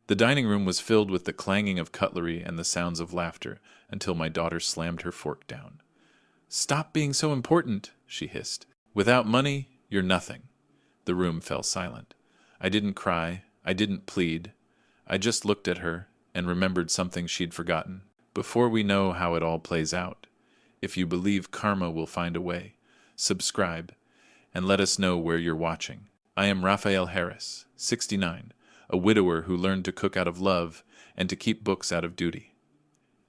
The dining room was filled with the clanging of cutlery and the sounds of laughter until my daughter slammed her fork down. "Stop being so important," she hissed. "Without money, you're nothing." The room fell silent. I didn't cry. I didn't plead. I just looked at her and remembered something she'd forgotten. Before we know how it all plays out, if you believe karma will find a way, subscribe and let us know where you're watching. I am Raphael Harris, 69, a widower who learned to cook out of love and to keep books out of duty.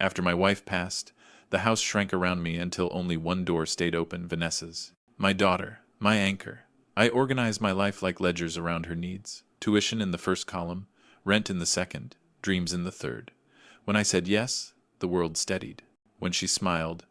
After my wife passed, the house shrank around me until only one door stayed open, Vanessa's. My daughter, my anchor. I organized my life like ledgers around her needs. Tuition in the first column, rent in the second, dreams in the third. When I said yes, the world steadied. When she smiled,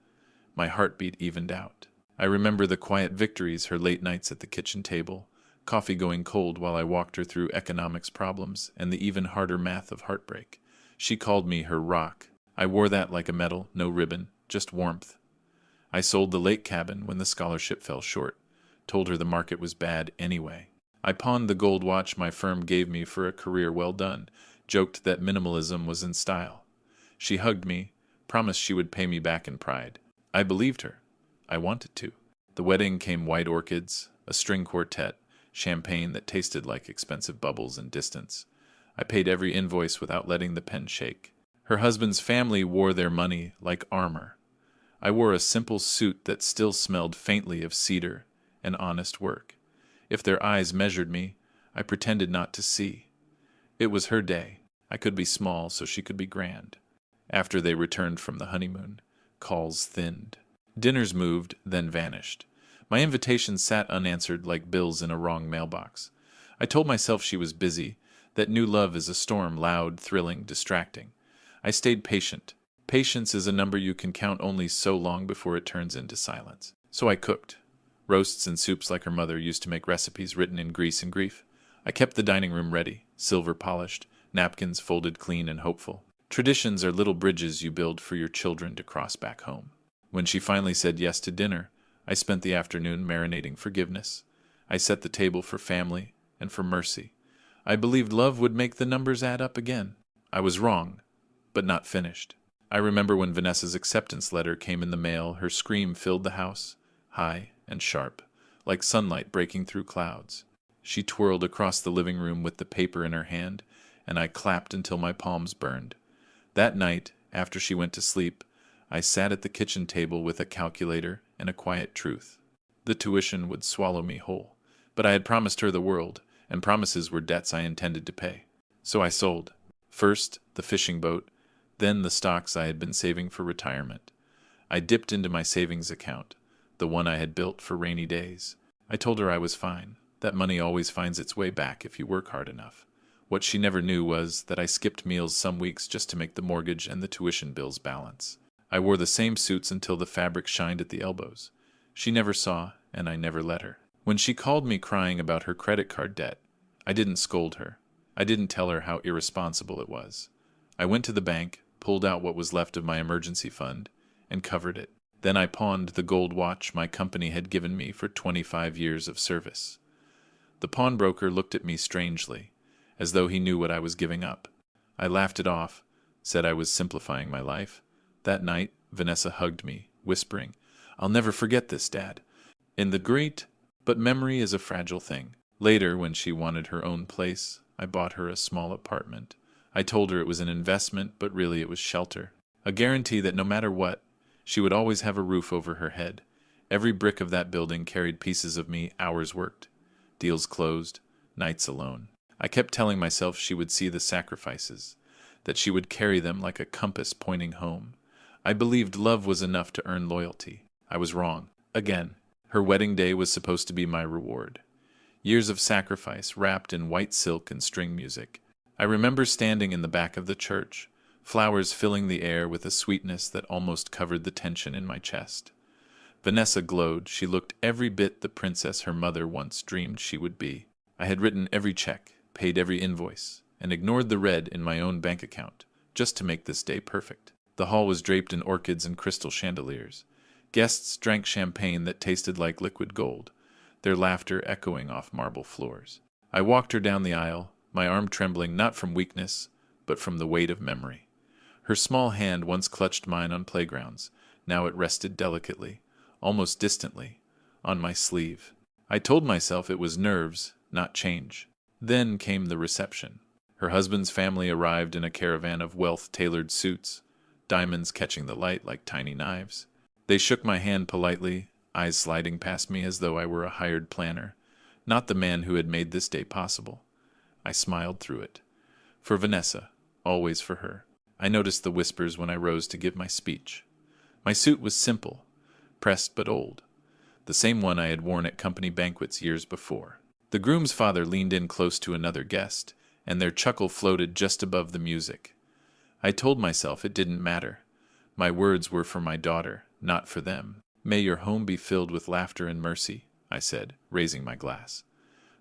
my heartbeat evened out. I remember the quiet victories, her late nights at the kitchen table, coffee going cold while I walked her through economics problems and the even harder math of heartbreak. She called me her rock. I wore that like a medal, no ribbon, just warmth. I sold the lake cabin when the scholarship fell short, told her the market was bad anyway. I pawned the gold watch my firm gave me for a career well done, joked that minimalism was in style. She hugged me, promised she would pay me back in pride. I believed her. I wanted to. The wedding came white orchids, a string quartet, champagne that tasted like expensive bubbles in distance. I paid every invoice without letting the pen shake. Her husband's family wore their money like armor. I wore a simple suit that still smelled faintly of cedar and honest work. If their eyes measured me, I pretended not to see. It was her day. I could be small so she could be grand. After they returned from the honeymoon, calls thinned. Dinners moved, then vanished. My invitations sat unanswered like bills in a wrong mailbox. I told myself she was busy, that new love is a storm, loud, thrilling, distracting. I stayed patient. Patience is a number you can count only so long before it turns into silence. So I cooked. Roasts and soups like her mother used to make recipes written in grease and grief. I kept the dining room ready, silver polished, napkins folded clean and hopeful. Traditions are little bridges you build for your children to cross back home. When she finally said yes to dinner, I spent the afternoon marinating forgiveness. I set the table for family and for mercy. I believed love would make the numbers add up again. I was wrong, but not finished. I remember when Vanessa's acceptance letter came in the mail, her scream filled the house, high and sharp, like sunlight breaking through clouds. She twirled across the living room with the paper in her hand, and I clapped until my palms burned. That night, after she went to sleep, I sat at the kitchen table with a calculator and a quiet truth. The tuition would swallow me whole, but I had promised her the world, and promises were debts I intended to pay. So I sold. First, the fishing boat, then the stocks I had been saving for retirement. I dipped into my savings account, the one I had built for rainy days. I told her I was fine. That money always finds its way back if you work hard enough. What she never knew was that I skipped meals some weeks just to make the mortgage and the tuition bills balance. I wore the same suits until the fabric shined at the elbows. She never saw, and I never let her. When she called me crying about her credit card debt, I didn't scold her. I didn't tell her how irresponsible it was. I went to the bank, pulled out what was left of my emergency fund, and covered it. Then I pawned the gold watch my company had given me for 25 years of service. The pawnbroker looked at me strangely, as though he knew what I was giving up. I laughed it off, said I was simplifying my life. That night, Vanessa hugged me, whispering, "I'll never forget this, Dad." In the great, but memory is a fragile thing. Later, when she wanted her own place, I bought her a small apartment. I told her it was an investment, but really it was shelter. A guarantee that no matter what, she would always have a roof over her head. Every brick of that building carried pieces of me, hours worked, deals closed, nights alone. I kept telling myself she would see the sacrifices, that she would carry them like a compass pointing home. I believed love was enough to earn loyalty. I was wrong. Again, her wedding day was supposed to be my reward. Years of sacrifice wrapped in white silk and string music. I remember standing in the back of the church, flowers filling the air with a sweetness that almost covered the tension in my chest. Vanessa glowed. She looked every bit the princess her mother once dreamed she would be. I had written every check, paid every invoice, and ignored the red in my own bank account, just to make this day perfect. The hall was draped in orchids and crystal chandeliers. Guests drank champagne that tasted like liquid gold, their laughter echoing off marble floors. I walked her down the aisle, my arm trembling not from weakness, but from the weight of memory. Her small hand once clutched mine on playgrounds. Now it rested delicately, almost distantly, on my sleeve. I told myself it was nerves, not change. Then came the reception. Her husband's family arrived in a caravan of wealth-tailored suits, diamonds catching the light like tiny knives. They shook my hand politely, eyes sliding past me as though I were a hired planner, not the man who had made this day possible. I smiled through it. For Vanessa, always for her. I noticed the whispers when I rose to give my speech. My suit was simple, pressed but old, the same one I had worn at company banquets years before. The groom's father leaned in close to another guest, and their chuckle floated just above the music. I told myself it didn't matter. My words were for my daughter, not for them. "May your home be filled with laughter and mercy," I said, raising my glass.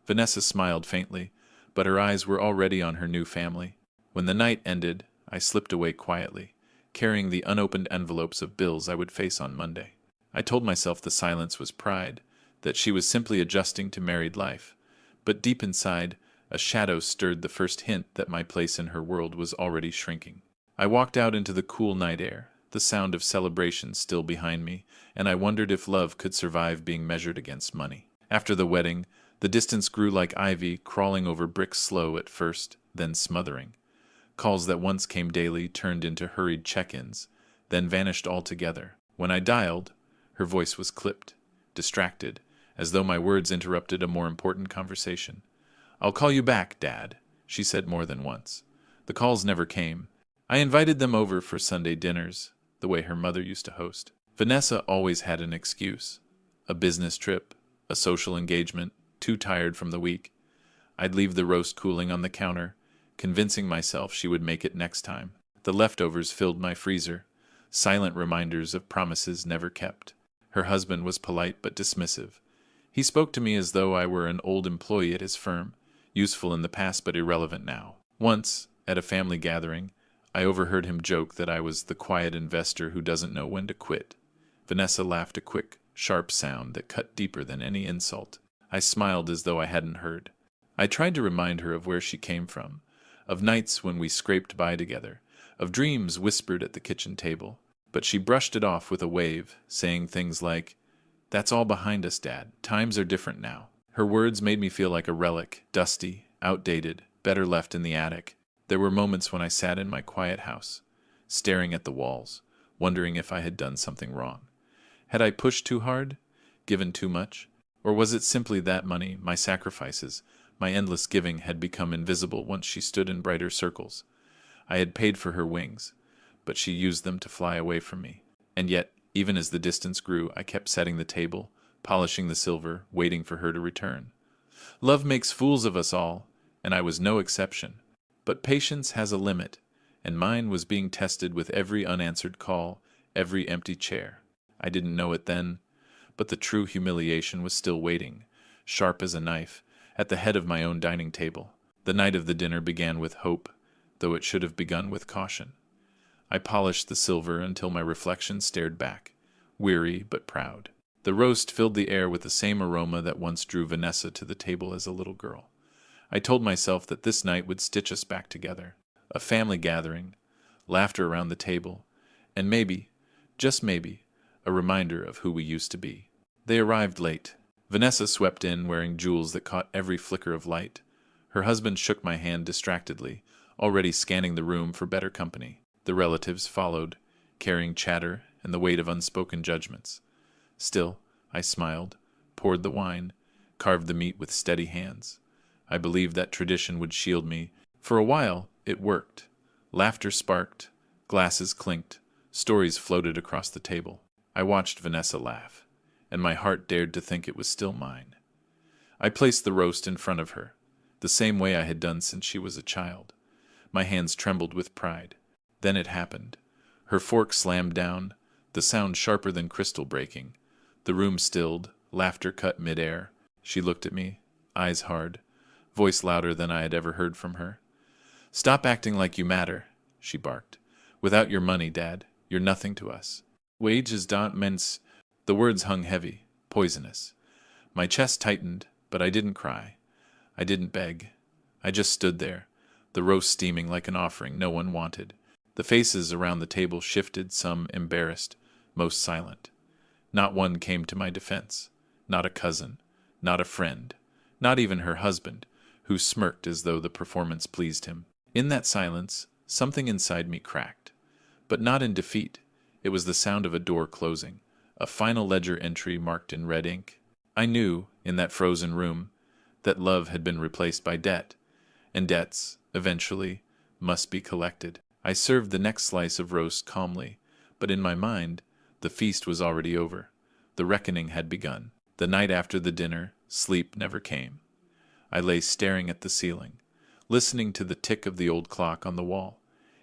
Vanessa smiled faintly, but her eyes were already on her new family. When the night ended, I slipped away quietly, carrying the unopened envelopes of bills I would face on Monday. I told myself the silence was pride, that she was simply adjusting to married life. But deep inside, a shadow stirred the first hint that my place in her world was already shrinking. I walked out into the cool night air, the sound of celebration still behind me, and I wondered if love could survive being measured against money. After the wedding, the distance grew like ivy crawling over bricks, slow at first, then smothering. Calls that once came daily turned into hurried check-ins, then vanished altogether. When I dialed, her voice was clipped, distracted, as though my words interrupted a more important conversation. "I'll call you back, Dad," she said more than once. The calls never came. I invited them over for Sunday dinners, the way her mother used to host. Vanessa always had an excuse. A business trip, a social engagement, too tired from the week. I'd leave the roast cooling on the counter, convincing myself she would make it next time. The leftovers filled my freezer, silent reminders of promises never kept. Her husband was polite but dismissive. He spoke to me as though I were an old employee at his firm, useful in the past but irrelevant now. Once, at a family gathering, I overheard him joke that I was the quiet investor who doesn't know when to quit. Vanessa laughed a quick, sharp sound that cut deeper than any insult. I smiled as though I hadn't heard. I tried to remind her of where she came from, of nights when we scraped by together, of dreams whispered at the kitchen table. But she brushed it off with a wave, saying things like, "That's all behind us, Dad. Times are different now." Her words made me feel like a relic, dusty, outdated, better left in the attic. There were moments when I sat in my quiet house, staring at the walls, wondering if I had done something wrong. Had I pushed too hard? Given too much? Or was it simply that money, my sacrifices, my endless giving had become invisible once she stood in brighter circles? I had paid for her wings, but she used them to fly away from me. And yet, even as the distance grew, I kept setting the table, polishing the silver, waiting for her to return. Love makes fools of us all, and I was no exception. But patience has a limit, and mine was being tested with every unanswered call, every empty chair. I didn't know it then, but the true humiliation was still waiting, sharp as a knife, at the head of my own dining table. The night of the dinner began with hope, though it should have begun with caution. I polished the silver until my reflection stared back, weary but proud. The roast filled the air with the same aroma that once drew Vanessa to the table as a little girl. I told myself that this night would stitch us back together. A family gathering, laughter around the table, and maybe, just maybe, a reminder of who we used to be. They arrived late. Vanessa swept in, wearing jewels that caught every flicker of light. Her husband shook my hand distractedly, already scanning the room for better company. The relatives followed, carrying chatter and the weight of unspoken judgments. Still, I smiled, poured the wine, carved the meat with steady hands. I believed that tradition would shield me. For a while, it worked. Laughter sparked, glasses clinked, stories floated across the table. I watched Vanessa laugh, and my heart dared to think it was still mine. I placed the roast in front of her, the same way I had done since she was a child. My hands trembled with pride. Then it happened. Her fork slammed down, the sound sharper than crystal breaking. The room stilled, laughter cut midair. She looked at me, eyes hard, voice louder than I had ever heard from her. "Stop acting like you matter," she barked. "Without your money, Dad, you're nothing to us. Wages don't mens—" The words hung heavy, poisonous. My chest tightened, but I didn't cry. I didn't beg. I just stood there, the roast steaming like an offering no one wanted. The faces around the table shifted, some embarrassed, most silent. Not one came to my defense. Not a cousin, not a friend, not even her husband, who smirked as though the performance pleased him. In that silence, something inside me cracked. But not in defeat. It was the sound of a door closing, a final ledger entry marked in red ink. I knew, in that frozen room, that love had been replaced by debt, and debts, eventually, must be collected. I served the next slice of roast calmly, but in my mind, the feast was already over. The reckoning had begun. The night after the dinner, sleep never came. I lay staring at the ceiling, listening to the tick of the old clock on the wall,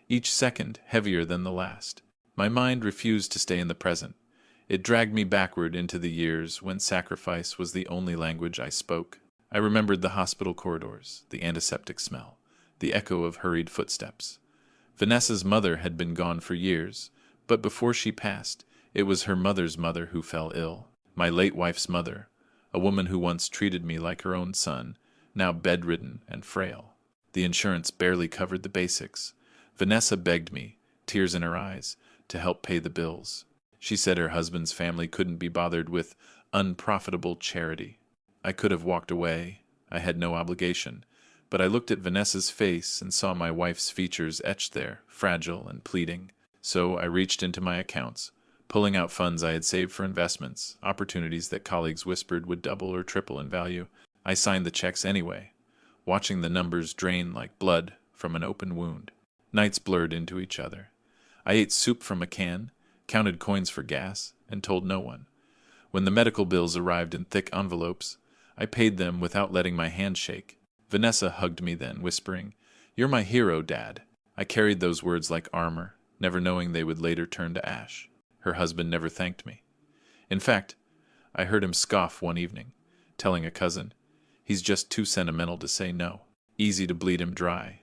each second heavier than the last. My mind refused to stay in the present. It dragged me backward into the years when sacrifice was the only language I spoke. I remembered the hospital corridors, the antiseptic smell, the echo of hurried footsteps. Vanessa's mother had been gone for years, but before she passed, it was her mother's mother who fell ill. My late wife's mother, a woman who once treated me like her own son, now bedridden and frail. The insurance barely covered the basics. Vanessa begged me, tears in her eyes, to help pay the bills. She said her husband's family couldn't be bothered with unprofitable charity. I could have walked away. I had no obligation. But I looked at Vanessa's face and saw my wife's features etched there, fragile and pleading. So I reached into my accounts, pulling out funds I had saved for investments, opportunities that colleagues whispered would double or triple in value. I signed the checks anyway, watching the numbers drain like blood from an open wound. Nights blurred into each other. I ate soup from a can, counted coins for gas, and told no one. When the medical bills arrived in thick envelopes, I paid them without letting my hand shake. Vanessa hugged me then, whispering, "You're my hero, Dad." I carried those words like armor, never knowing they would later turn to ash. Her husband never thanked me. In fact, I heard him scoff one evening, telling a cousin, "He's just too sentimental to say no. Easy to bleed him dry."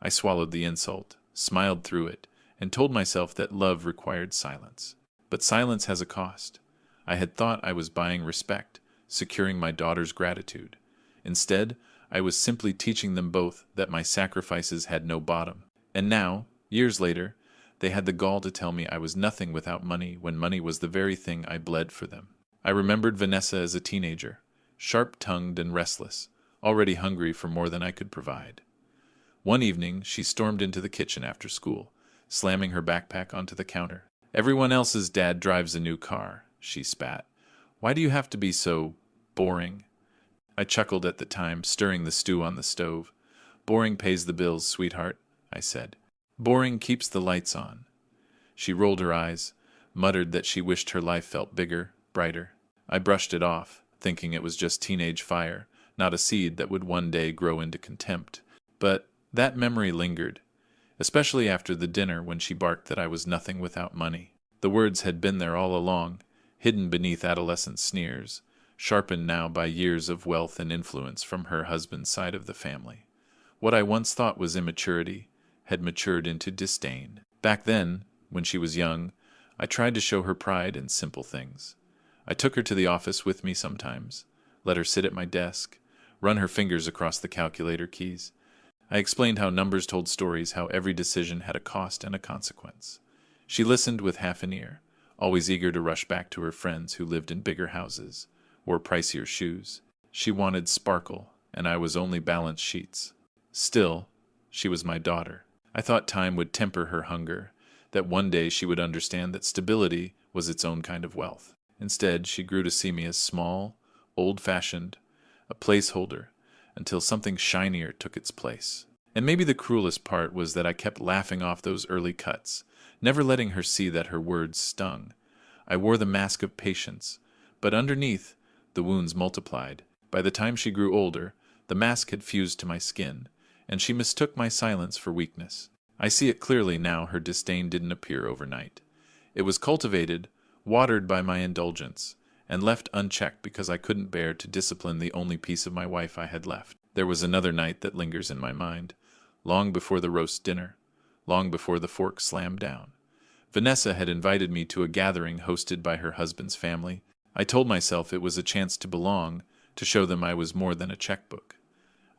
I swallowed the insult, smiled through it, and told myself that love required silence. But silence has a cost. I had thought I was buying respect, securing my daughter's gratitude. Instead, I was simply teaching them both that my sacrifices had no bottom. And now, years later, they had the gall to tell me I was nothing without money when money was the very thing I bled for them. I remembered Vanessa as a teenager, sharp-tongued and restless, already hungry for more than I could provide. One evening, she stormed into the kitchen after school, slamming her backpack onto the counter. "Everyone else's dad drives a new car," she spat. "Why do you have to be so boring?" I chuckled at the time, stirring the stew on the stove. "Boring pays the bills, sweetheart," I said. "Boring keeps the lights on." She rolled her eyes, muttered that she wished her life felt bigger, brighter. I brushed it off, thinking it was just teenage fire, not a seed that would one day grow into contempt. But that memory lingered, especially after the dinner when she barked that I was nothing without money. The words had been there all along, hidden beneath adolescent sneers, sharpened now by years of wealth and influence from her husband's side of the family. What I once thought was immaturity had matured into disdain. Back then, when she was young, I tried to show her pride in simple things. I took her to the office with me sometimes, let her sit at my desk, run her fingers across the calculator keys. I explained how numbers told stories, how every decision had a cost and a consequence. She listened with half an ear, always eager to rush back to her friends who lived in bigger houses, wore pricier shoes. She wanted sparkle, and I was only balance sheets. Still, she was my daughter. I thought time would temper her hunger, that one day she would understand that stability was its own kind of wealth. Instead, she grew to see me as small, old-fashioned, a placeholder, until something shinier took its place. And maybe the cruelest part was that I kept laughing off those early cuts, never letting her see that her words stung. I wore the mask of patience, but underneath, the wounds multiplied. By the time she grew older, the mask had fused to my skin, and she mistook my silence for weakness. I see it clearly now. Her disdain didn't appear overnight. It was cultivated, watered by my indulgence, and left unchecked because I couldn't bear to discipline the only piece of my wife I had left. There was another night that lingers in my mind, long before the roast dinner, long before the fork slammed down. Vanessa had invited me to a gathering hosted by her husband's family. I told myself it was a chance to belong, to show them I was more than a checkbook.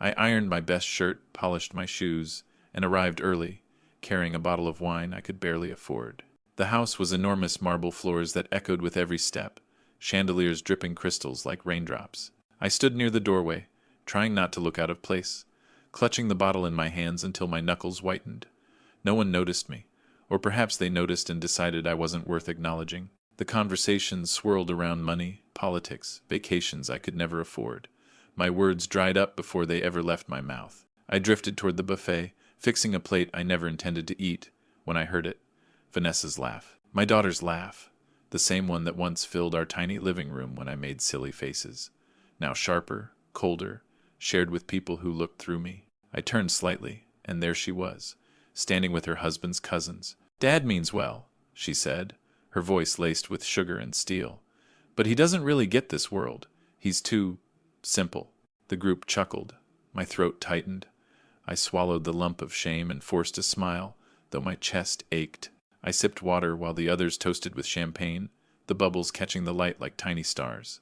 I ironed my best shirt, polished my shoes, and arrived early, carrying a bottle of wine I could barely afford. The house was enormous marble floors that echoed with every step, chandeliers dripping crystals like raindrops. I stood near the doorway, trying not to look out of place, clutching the bottle in my hands until my knuckles whitened. No one noticed me, or perhaps they noticed and decided I wasn't worth acknowledging. The conversation swirled around money, politics, vacations I could never afford. My words dried up before they ever left my mouth. I drifted toward the buffet, fixing a plate I never intended to eat, when I heard it. Vanessa's laugh. My daughter's laugh. The same one that once filled our tiny living room when I made silly faces. Now sharper, colder, shared with people who looked through me. I turned slightly, and there she was, standing with her husband's cousins. "Dad means well," she said, her voice laced with sugar and steel. "But he doesn't really get this world. He's too simple." The group chuckled. My throat tightened. I swallowed the lump of shame and forced a smile, though my chest ached. I sipped water while the others toasted with champagne, the bubbles catching the light like tiny stars.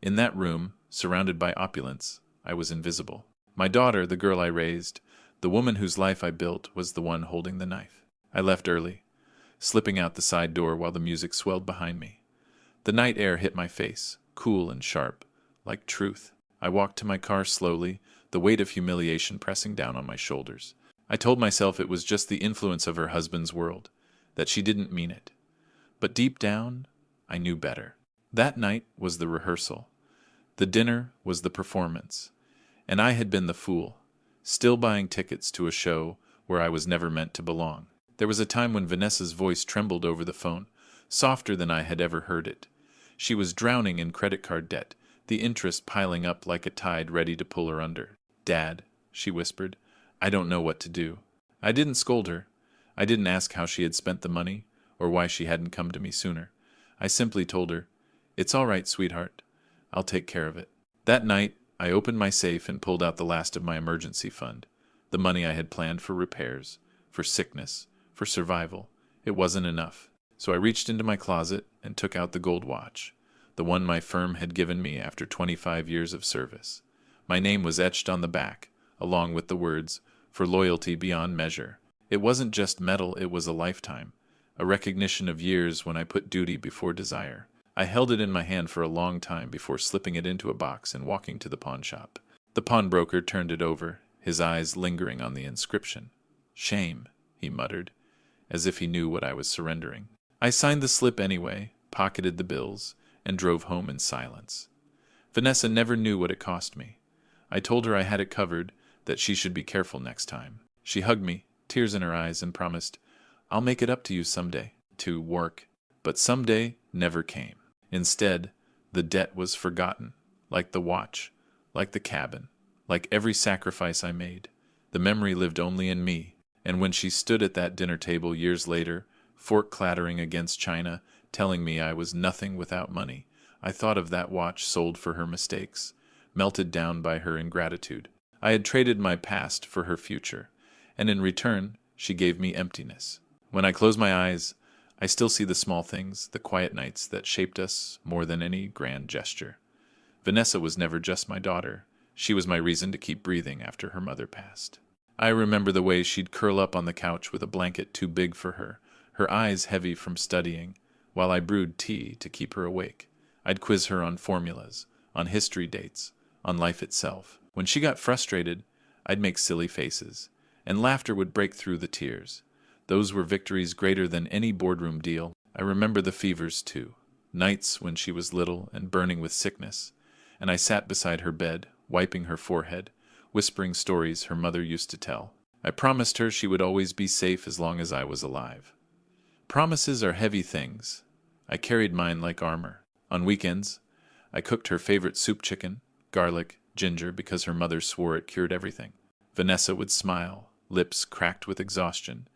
In that room, surrounded by opulence, I was invisible. My daughter, the girl I raised, the woman whose life I built, was the one holding the knife. I left early, slipping out the side door while the music swelled behind me. The night air hit my face, cool and sharp, like truth. I walked to my car slowly, the weight of humiliation pressing down on my shoulders. I told myself it was just the influence of her husband's world, that she didn't mean it. But deep down, I knew better. That night was the rehearsal. The dinner was the performance. And I had been the fool, still buying tickets to a show where I was never meant to belong. There was a time when Vanessa's voice trembled over the phone, softer than I had ever heard it. She was drowning in credit card debt, the interest piling up like a tide ready to pull her under. "Dad," she whispered, "I don't know what to do." I didn't scold her. I didn't ask how she had spent the money, or why she hadn't come to me sooner. I simply told her, "It's all right, sweetheart. I'll take care of it." That night, I opened my safe and pulled out the last of my emergency fund, the money I had planned for repairs, for sickness, for survival. It wasn't enough. So I reached into my closet and took out the gold watch, the one my firm had given me after 25 years of service. My name was etched on the back, along with the words, "For loyalty beyond measure." It wasn't just metal, it was a lifetime, a recognition of years when I put duty before desire. I held it in my hand for a long time before slipping it into a box and walking to the pawn shop. The pawnbroker turned it over, his eyes lingering on the inscription. "Shame," he muttered, as if he knew what I was surrendering. I signed the slip anyway, pocketed the bills, and drove home in silence. Vanessa never knew what it cost me. I told her I had it covered, that she should be careful next time. She hugged me, tears in her eyes, and promised, "I'll make it up to you someday," to work. But someday never came. Instead, the debt was forgotten, like the watch, like the cabin, like every sacrifice I made. The memory lived only in me, and when she stood at that dinner table years later, fork clattering against china, telling me I was nothing without money, I thought of that watch sold for her mistakes, melted down by her ingratitude. I had traded my past for her future, and in return, she gave me emptiness. When I close my eyes, I still see the small things, the quiet nights that shaped us more than any grand gesture. Vanessa was never just my daughter. She was my reason to keep breathing after her mother passed. I remember the way she'd curl up on the couch with a blanket too big for her, her eyes heavy from studying, while I brewed tea to keep her awake. I'd quiz her on formulas, on history dates, on life itself. When she got frustrated, I'd make silly faces, and laughter would break through the tears. Those were victories greater than any boardroom deal. I remember the fevers, too, nights when she was little and burning with sickness, and I sat beside her bed, wiping her forehead, whispering stories her mother used to tell. I promised her she would always be safe as long as I was alive. Promises are heavy things. I carried mine like armor. On weekends, I cooked her favorite soup chicken, garlic, ginger, because her mother swore it cured everything. Vanessa would smile, lips cracked with exhaustion,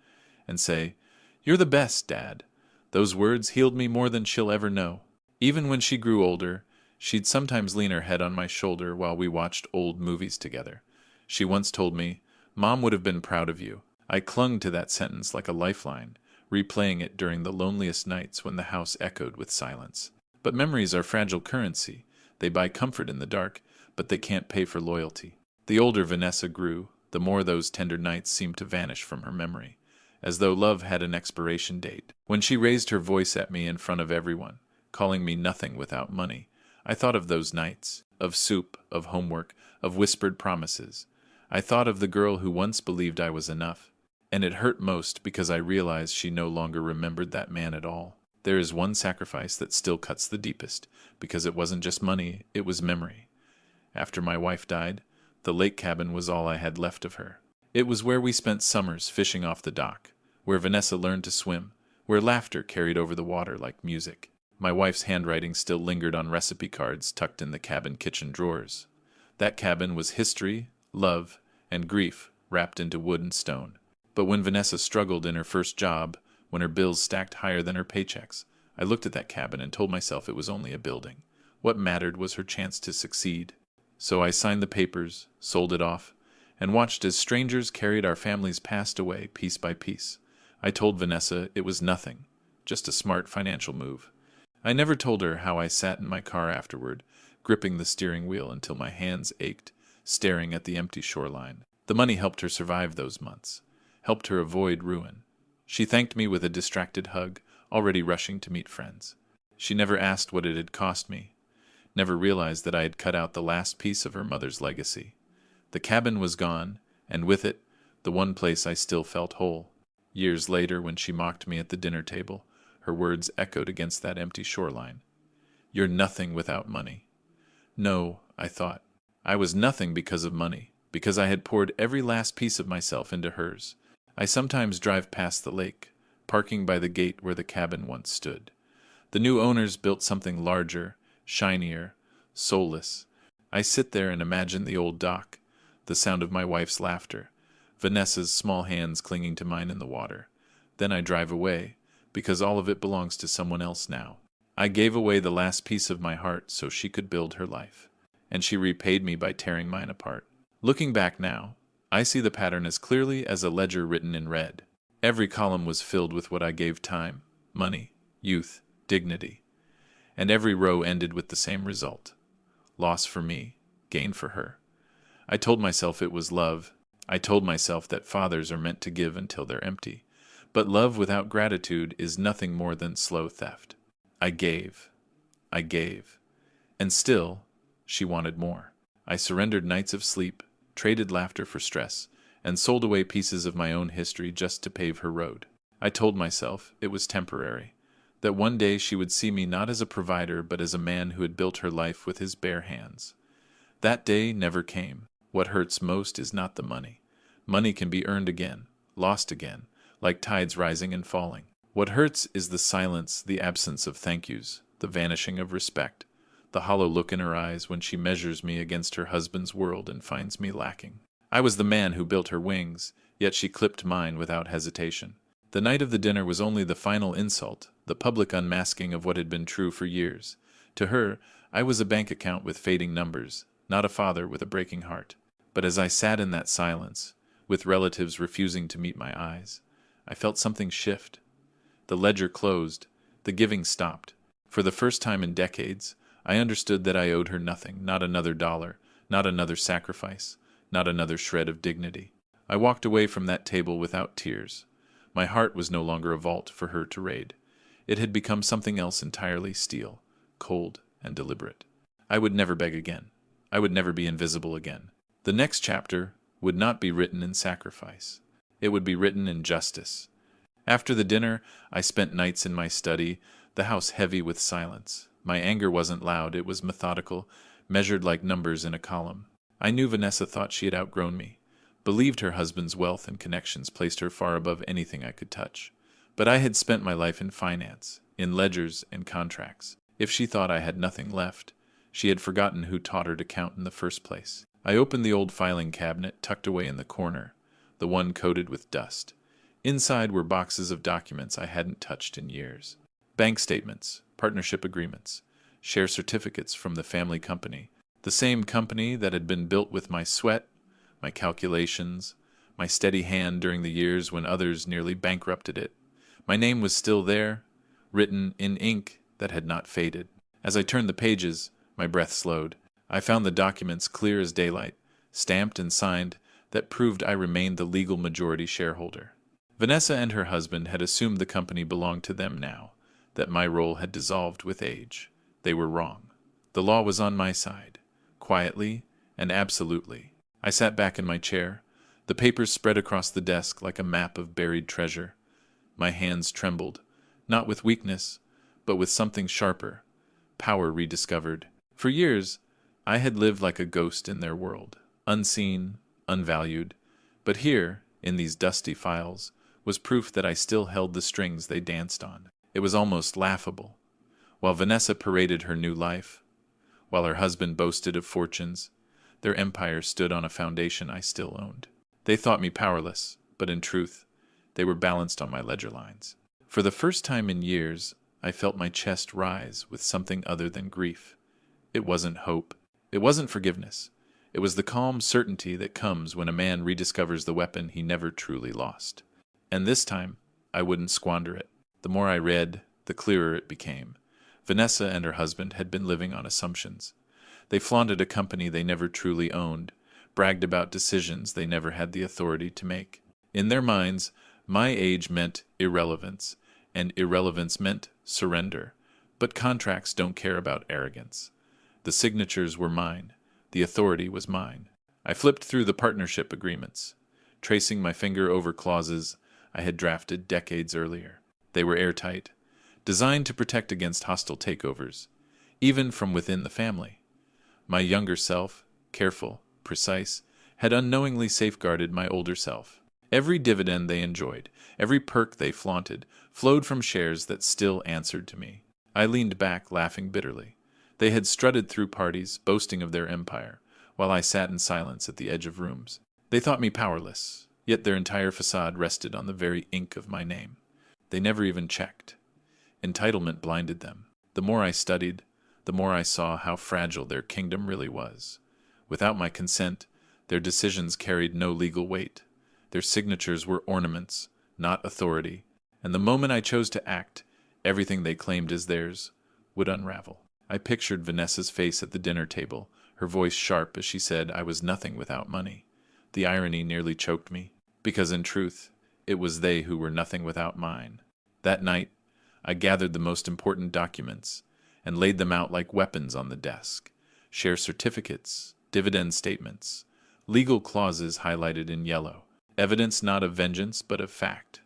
and say, "You're the best, Dad." Those words healed me more than she'll ever know. Even when she grew older, she'd sometimes lean her head on my shoulder while we watched old movies together. She once told me, "Mom would have been proud of you." I clung to that sentence like a lifeline, replaying it during the loneliest nights when the house echoed with silence. But memories are fragile currency. They buy comfort in the dark, but they can't pay for loyalty. The older Vanessa grew, the more those tender nights seemed to vanish from her memory, as though love had an expiration date. When she raised her voice at me in front of everyone, calling me nothing without money, I thought of those nights, of soup, of homework, of whispered promises. I thought of the girl who once believed I was enough, and it hurt most because I realized she no longer remembered that man at all. There is one sacrifice that still cuts the deepest, because it wasn't just money, it was memory. After my wife died, the lake cabin was all I had left of her. It was where we spent summers fishing off the dock, where Vanessa learned to swim, where laughter carried over the water like music. My wife's handwriting still lingered on recipe cards tucked in the cabin kitchen drawers. That cabin was history, love, and grief wrapped into wood and stone. But when Vanessa struggled in her first job, when her bills stacked higher than her paychecks, I looked at that cabin and told myself it was only a building. What mattered was her chance to succeed. So I signed the papers, sold it off, and watched as strangers carried our family's past away piece by piece. I told Vanessa it was nothing, just a smart financial move. I never told her how I sat in my car afterward, gripping the steering wheel until my hands ached, staring at the empty shoreline. The money helped her survive those months, helped her avoid ruin. She thanked me with a distracted hug, already rushing to meet friends. She never asked what it had cost me, never realized that I had cut out the last piece of her mother's legacy. The cabin was gone, and with it, the one place I still felt whole. Years later, when she mocked me at the dinner table, her words echoed against that empty shoreline. "You're nothing without money." No, I thought. I was nothing because of money, because I had poured every last piece of myself into hers. I sometimes drive past the lake, parking by the gate where the cabin once stood. The new owners built something larger, shinier, soulless. I sit there and imagine the old dock, the sound of my wife's laughter, Vanessa's small hands clinging to mine in the water. Then I drive away, because all of it belongs to someone else now. I gave away the last piece of my heart so she could build her life, and she repaid me by tearing mine apart. Looking back now, I see the pattern as clearly as a ledger written in red. Every column was filled with what I gave: time, money, youth, dignity. And every row ended with the same result: loss for me, gain for her. I told myself it was love. I told myself that fathers are meant to give until they're empty. But love without gratitude is nothing more than slow theft. I gave. And still, she wanted more. I surrendered nights of sleep, traded laughter for stress, and sold away pieces of my own history just to pave her road. I told myself it was temporary, that one day she would see me not as a provider but as a man who had built her life with his bare hands. That day never came. What hurts most is not the money. Money can be earned again, lost again, like tides rising and falling. What hurts is the silence, the absence of thank yous, the vanishing of respect, the hollow look in her eyes when she measures me against her husband's world and finds me lacking. I was the man who built her wings, yet she clipped mine without hesitation. The night of the dinner was only the final insult, the public unmasking of what had been true for years. To her, I was a bank account with fading numbers, not a father with a breaking heart. But as I sat in that silence, with relatives refusing to meet my eyes, I felt something shift. The ledger closed, the giving stopped. For the first time in decades, I understood that I owed her nothing, not another dollar, not another sacrifice, not another shred of dignity. I walked away from that table without tears. My heart was no longer a vault for her to raid. It had become something else entirely: steel, cold, and deliberate. I would never beg again. I would never be invisible again. The next chapter would not be written in sacrifice. It would be written in justice. After the dinner, I spent nights in my study, the house heavy with silence. My anger wasn't loud, it was methodical, measured like numbers in a column. I knew Vanessa thought she had outgrown me, believed her husband's wealth and connections placed her far above anything I could touch. But I had spent my life in finance, in ledgers and contracts. If she thought I had nothing left, she had forgotten who taught her to count in the first place. I opened the old filing cabinet tucked away in the corner, the one coated with dust. Inside were boxes of documents I hadn't touched in years. Bank statements, partnership agreements, share certificates from the family company, the same company that had been built with my sweat, my calculations, my steady hand during the years when others nearly bankrupted it. My name was still there, written in ink that had not faded. As I turned the pages, my breath slowed. I found the documents clear as daylight, stamped and signed, that proved I remained the legal majority shareholder. Vanessa and her husband had assumed the company belonged to them now, that my role had dissolved with age. They were wrong. The law was on my side, quietly and absolutely. I sat back in my chair, the papers spread across the desk like a map of buried treasure. My hands trembled, not with weakness, but with something sharper, power rediscovered. For years, I had lived like a ghost in their world, unseen, unvalued, but here, in these dusty files, was proof that I still held the strings they danced on. It was almost laughable. While Vanessa paraded her new life, while her husband boasted of fortunes, their empire stood on a foundation I still owned. They thought me powerless, but in truth, they were balanced on my ledger lines. For the first time in years, I felt my chest rise with something other than grief. It wasn't hope. It wasn't forgiveness. It was the calm certainty that comes when a man rediscovers the weapon he never truly lost. And this time, I wouldn't squander it. The more I read, the clearer it became. Vanessa and her husband had been living on assumptions. They flaunted a company they never truly owned, bragged about decisions they never had the authority to make. In their minds, my age meant irrelevance, and irrelevance meant surrender. But contracts don't care about arrogance. The signatures were mine. The authority was mine. I flipped through the partnership agreements, tracing my finger over clauses I had drafted decades earlier. They were airtight, designed to protect against hostile takeovers, even from within the family. My younger self, careful, precise, had unknowingly safeguarded my older self. Every dividend they enjoyed, every perk they flaunted, flowed from shares that still answered to me. I leaned back, laughing bitterly. They had strutted through parties, boasting of their empire, while I sat in silence at the edge of rooms. They thought me powerless, yet their entire facade rested on the very ink of my name. They never even checked. Entitlement blinded them. The more I studied, the more I saw how fragile their kingdom really was. Without my consent, their decisions carried no legal weight. Their signatures were ornaments, not authority, and the moment I chose to act, everything they claimed as theirs would unravel. I pictured Vanessa's face at the dinner table, her voice sharp as she said I was nothing without money. The irony nearly choked me, because in truth, it was they who were nothing without mine. That night, I gathered the most important documents and laid them out like weapons on the desk. Share certificates, dividend statements, legal clauses highlighted in yellow. Evidence not of vengeance, but of fact.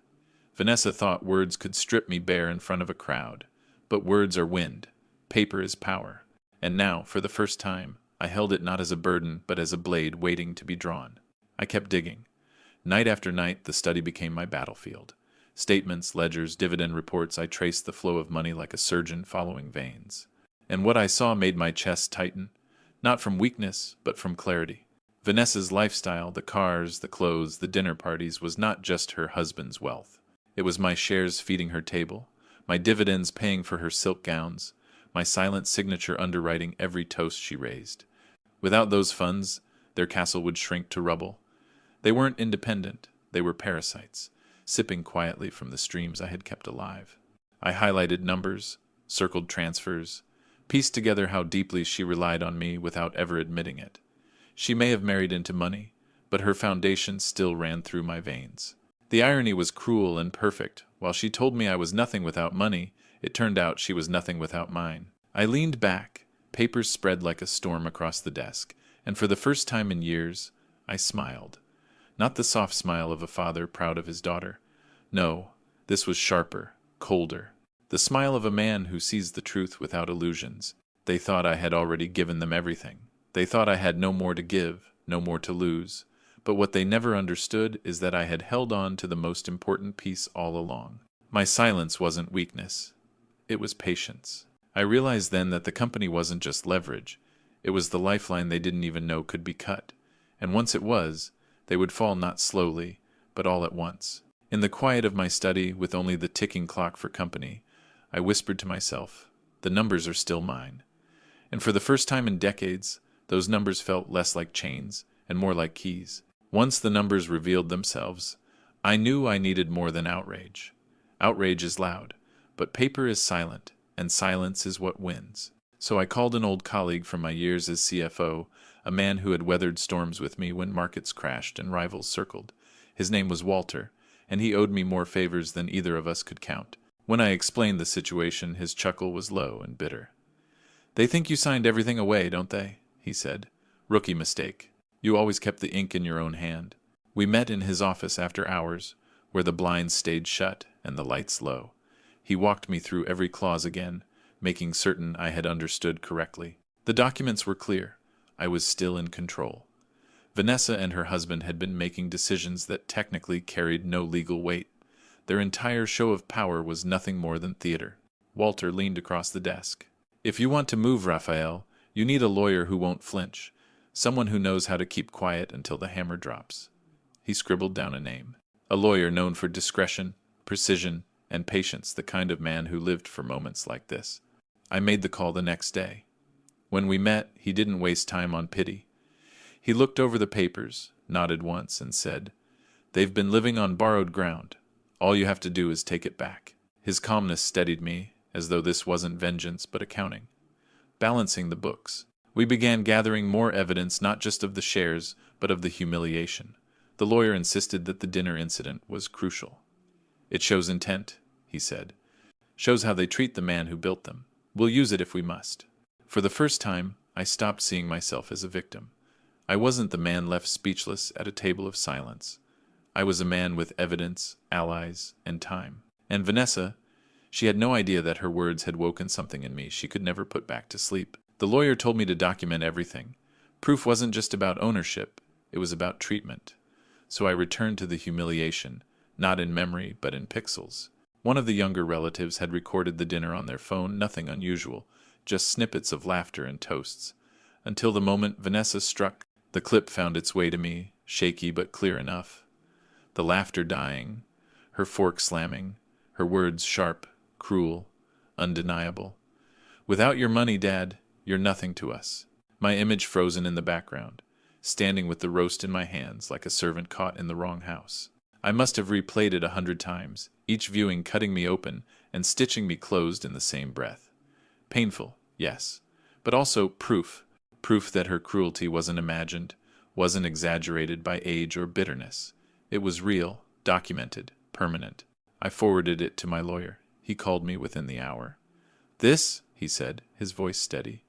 Vanessa thought words could strip me bare in front of a crowd, but words are wind. Paper is power. And now, for the first time, I held it not as a burden, but as a blade waiting to be drawn. I kept digging. Night after night, the study became my battlefield. Statements, ledgers, dividend reports, I traced the flow of money like a surgeon following veins. And what I saw made my chest tighten, not from weakness, but from clarity. Vanessa's lifestyle, the cars, the clothes, the dinner parties, was not just her husband's wealth. It was my shares feeding her table, my dividends paying for her silk gowns, my silent signature underwriting every toast she raised. Without those funds, their castle would shrink to rubble. They weren't independent, they were parasites, sipping quietly from the streams I had kept alive. I highlighted numbers, circled transfers, pieced together how deeply she relied on me without ever admitting it. She may have married into money, but her foundation still ran through my veins. The irony was cruel and perfect. While she told me I was nothing without money, it turned out she was nothing without mine. I leaned back, papers spread like a storm across the desk, and for the first time in years, I smiled. Not the soft smile of a father proud of his daughter. No, this was sharper, colder. The smile of a man who sees the truth without illusions. They thought I had already given them everything. They thought I had no more to give, no more to lose. But what they never understood is that I had held on to the most important piece all along. My silence wasn't weakness. It was patience. I realized then that the company wasn't just leverage. It was the lifeline they didn't even know could be cut. And once it was, they would fall not slowly, but all at once. In the quiet of my study, with only the ticking clock for company, I whispered to myself, the numbers are still mine. And for the first time in decades, those numbers felt less like chains and more like keys. Once the numbers revealed themselves, I knew I needed more than outrage. Outrage is loud, but paper is silent, and silence is what wins. So I called an old colleague from my years as CFO, a man who had weathered storms with me when markets crashed and rivals circled. His name was Walter, and he owed me more favors than either of us could count. When I explained the situation, his chuckle was low and bitter. "They think you signed everything away, don't they?" he said. "Rookie mistake. You always kept the ink in your own hand." We met in his office after hours, where the blinds stayed shut and the lights low. He walked me through every clause again, making certain I had understood correctly. The documents were clear. I was still in control. Vanessa and her husband had been making decisions that technically carried no legal weight. Their entire show of power was nothing more than theater. Walter leaned across the desk. "If you want to move, Raphael, you need a lawyer who won't flinch, someone who knows how to keep quiet until the hammer drops." He scribbled down a name. A lawyer known for discretion, precision, and patience, the kind of man who lived for moments like this. I made the call the next day. When we met, he didn't waste time on pity. He looked over the papers, nodded once, and said, "They've been living on borrowed ground. All you have to do is take it back." His calmness steadied me, as though this wasn't vengeance but accounting. Balancing the books. We began gathering more evidence not just of the shares, but of the humiliation. The lawyer insisted that the dinner incident was crucial. "It shows intent," he said. "Shows how they treat the man who built them. We'll use it if we must." For the first time, I stopped seeing myself as a victim. I wasn't the man left speechless at a table of silence. I was a man with evidence, allies, and time. And Vanessa, she had no idea that her words had woken something in me she could never put back to sleep. The lawyer told me to document everything. Proof wasn't just about ownership, it was about treatment. So I returned to the humiliation, not in memory, but in pixels. One of the younger relatives had recorded the dinner on their phone, nothing unusual, just snippets of laughter and toasts. Until the moment Vanessa struck, the clip found its way to me, shaky but clear enough. The laughter dying, her fork slamming, her words sharp, cruel, undeniable. "Without your money, Dad, you're nothing to us." My image frozen in the background, standing with the roast in my hands like a servant caught in the wrong house. I must have replayed it 100 times, each viewing cutting me open and stitching me closed in the same breath. Painful, yes, but also proof that her cruelty wasn't imagined, wasn't exaggerated by age or bitterness. It was real, documented, permanent. I forwarded it to my lawyer. He called me within the hour. "This," he said, his voice steady,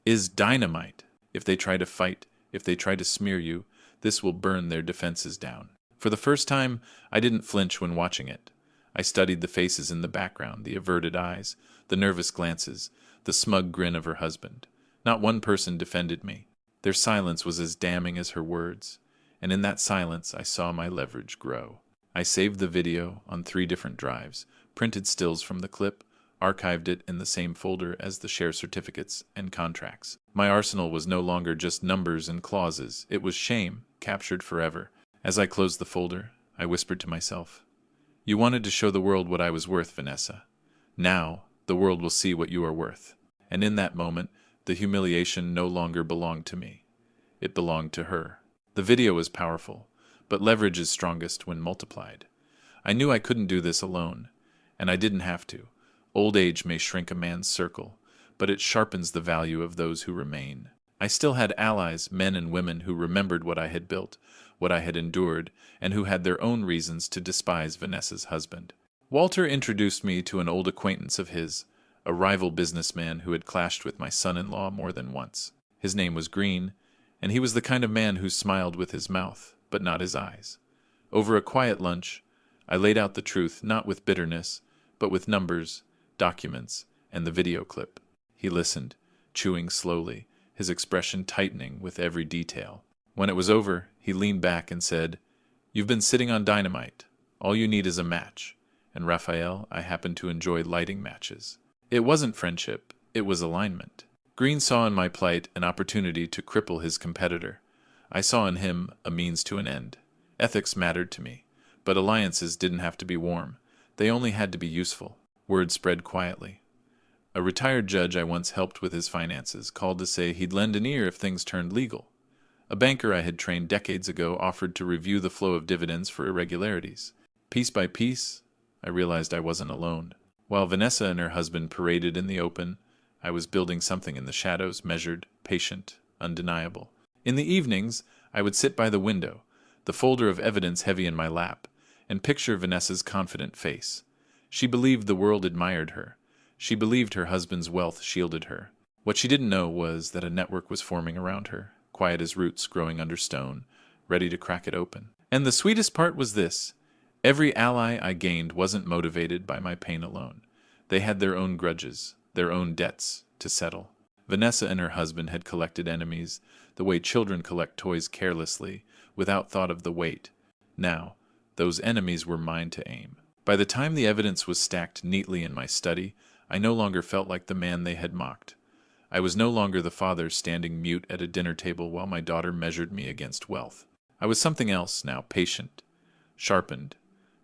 "is dynamite. If they try to fight, if they try to smear you, this will burn their defenses down." For the first time, I didn't flinch when watching it. I studied the faces in the background, the averted eyes, the nervous glances, the smug grin of her husband. Not one person defended me. Their silence was as damning as her words, and in that silence I saw my leverage grow. I saved the video on 3 different drives, printed stills from the clip, archived it in the same folder as the share certificates and contracts. My arsenal was no longer just numbers and clauses. It was shame, captured forever. As I closed the folder, I whispered to myself, "You wanted to show the world what I was worth, Vanessa. Now, the world will see what you are worth." And in that moment, the humiliation no longer belonged to me. It belonged to her. The video was powerful, but leverage is strongest when multiplied. I knew I couldn't do this alone, and I didn't have to. Old age may shrink a man's circle, but it sharpens the value of those who remain. I still had allies, men and women who remembered what I had built, what I had endured, and who had their own reasons to despise Vanessa's husband. Walter introduced me to an old acquaintance of his, a rival businessman who had clashed with my son-in-law more than once. His name was Green, and he was the kind of man who smiled with his mouth, but not his eyes. Over a quiet lunch, I laid out the truth not with bitterness, but with numbers, documents, and the video clip. He listened, chewing slowly, his expression tightening with every detail. When it was over, he leaned back and said, "You've been sitting on dynamite. All you need is a match." And Raphael, I happen to enjoy lighting matches. It wasn't friendship, it was alignment. Green saw in my plight an opportunity to cripple his competitor. I saw in him a means to an end. Ethics mattered to me, but alliances didn't have to be warm. They only had to be useful. Word spread quietly. A retired judge I once helped with his finances called to say he'd lend an ear if things turned legal. A banker I had trained decades ago offered to review the flow of dividends for irregularities. Piece by piece, I realized I wasn't alone. While Vanessa and her husband paraded in the open, I was building something in the shadows, measured, patient, undeniable. In the evenings, I would sit by the window, the folder of evidence heavy in my lap, and picture Vanessa's confident face. She believed the world admired her. She believed her husband's wealth shielded her. What she didn't know was that a network was forming around her, quiet as roots growing under stone, ready to crack it open. And the sweetest part was this. Every ally I gained wasn't motivated by my pain alone. They had their own grudges, their own debts to settle. Vanessa and her husband had collected enemies, the way children collect toys carelessly, without thought of the weight. Now, those enemies were mine to aim. By the time the evidence was stacked neatly in my study, I no longer felt like the man they had mocked. I was no longer the father standing mute at a dinner table while my daughter measured me against wealth. I was something else now, patient, sharpened,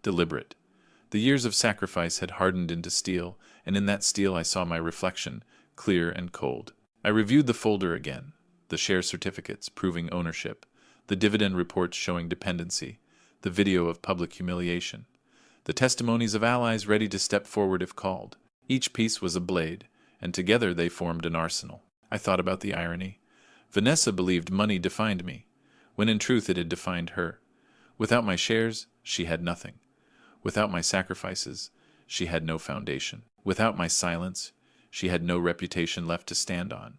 deliberate. The years of sacrifice had hardened into steel, and in that steel I saw my reflection, clear and cold. I reviewed the folder again, the share certificates proving ownership, the dividend reports showing dependency, the video of public humiliation, the testimonies of allies ready to step forward if called. Each piece was a blade, and together they formed an arsenal. I thought about the irony. Vanessa believed money defined me, when in truth it had defined her. Without my shares, she had nothing. Without my sacrifices, she had no foundation. Without my silence, she had no reputation left to stand on.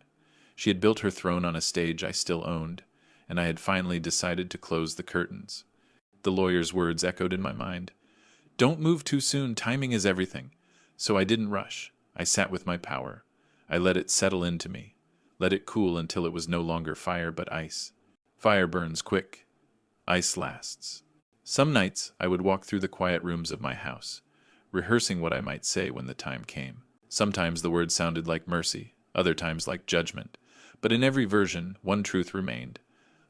She had built her throne on a stage I still owned, and I had finally decided to close the curtains. The lawyer's words echoed in my mind. Don't move too soon, timing is everything. So I didn't rush. I sat with my power. I let it settle into me, let it cool until it was no longer fire but ice. Fire burns quick. Ice lasts. Some nights I would walk through the quiet rooms of my house, rehearsing what I might say when the time came. Sometimes the words sounded like mercy, other times like judgment, but in every version one truth remained.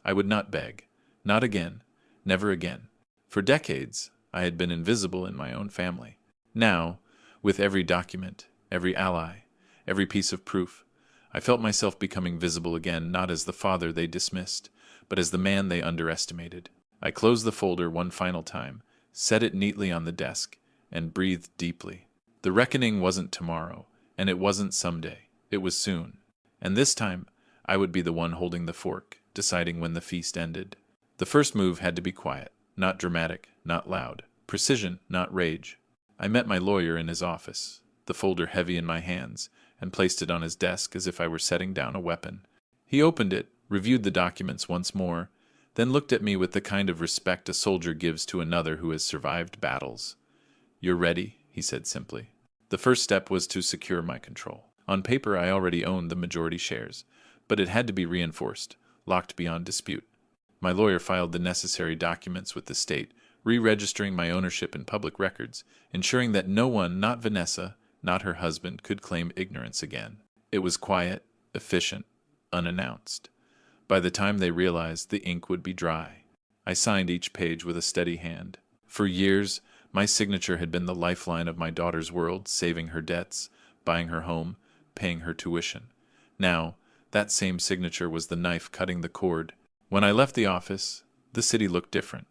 I would not beg. Not again. Never again. For decades, I had been invisible in my own family. Now, with every document, every ally, every piece of proof, I felt myself becoming visible again, not as the father they dismissed, but as the man they underestimated. I closed the folder one final time, set it neatly on the desk, and breathed deeply. The reckoning wasn't tomorrow, and it wasn't someday. It was soon. And this time, I would be the one holding the fork, deciding when the feast ended. The first move had to be quiet, not dramatic, not loud. Precision, not rage. I met my lawyer in his office, the folder heavy in my hands, and placed it on his desk as if I were setting down a weapon. He opened it, reviewed the documents once more, then looked at me with the kind of respect a soldier gives to another who has survived battles. You're ready, he said simply. The first step was to secure my control. On paper, I already owned the majority shares, but it had to be reinforced, locked beyond dispute. My lawyer filed the necessary documents with the state, re-registering my ownership in public records, ensuring that no one, not Vanessa, not her husband, could claim ignorance again. It was quiet, efficient, unannounced. By the time they realized, the ink would be dry. I signed each page with a steady hand. For years, my signature had been the lifeline of my daughter's world, saving her debts, buying her home, paying her tuition. Now, that same signature was the knife cutting the cord. When I left the office, the city looked different.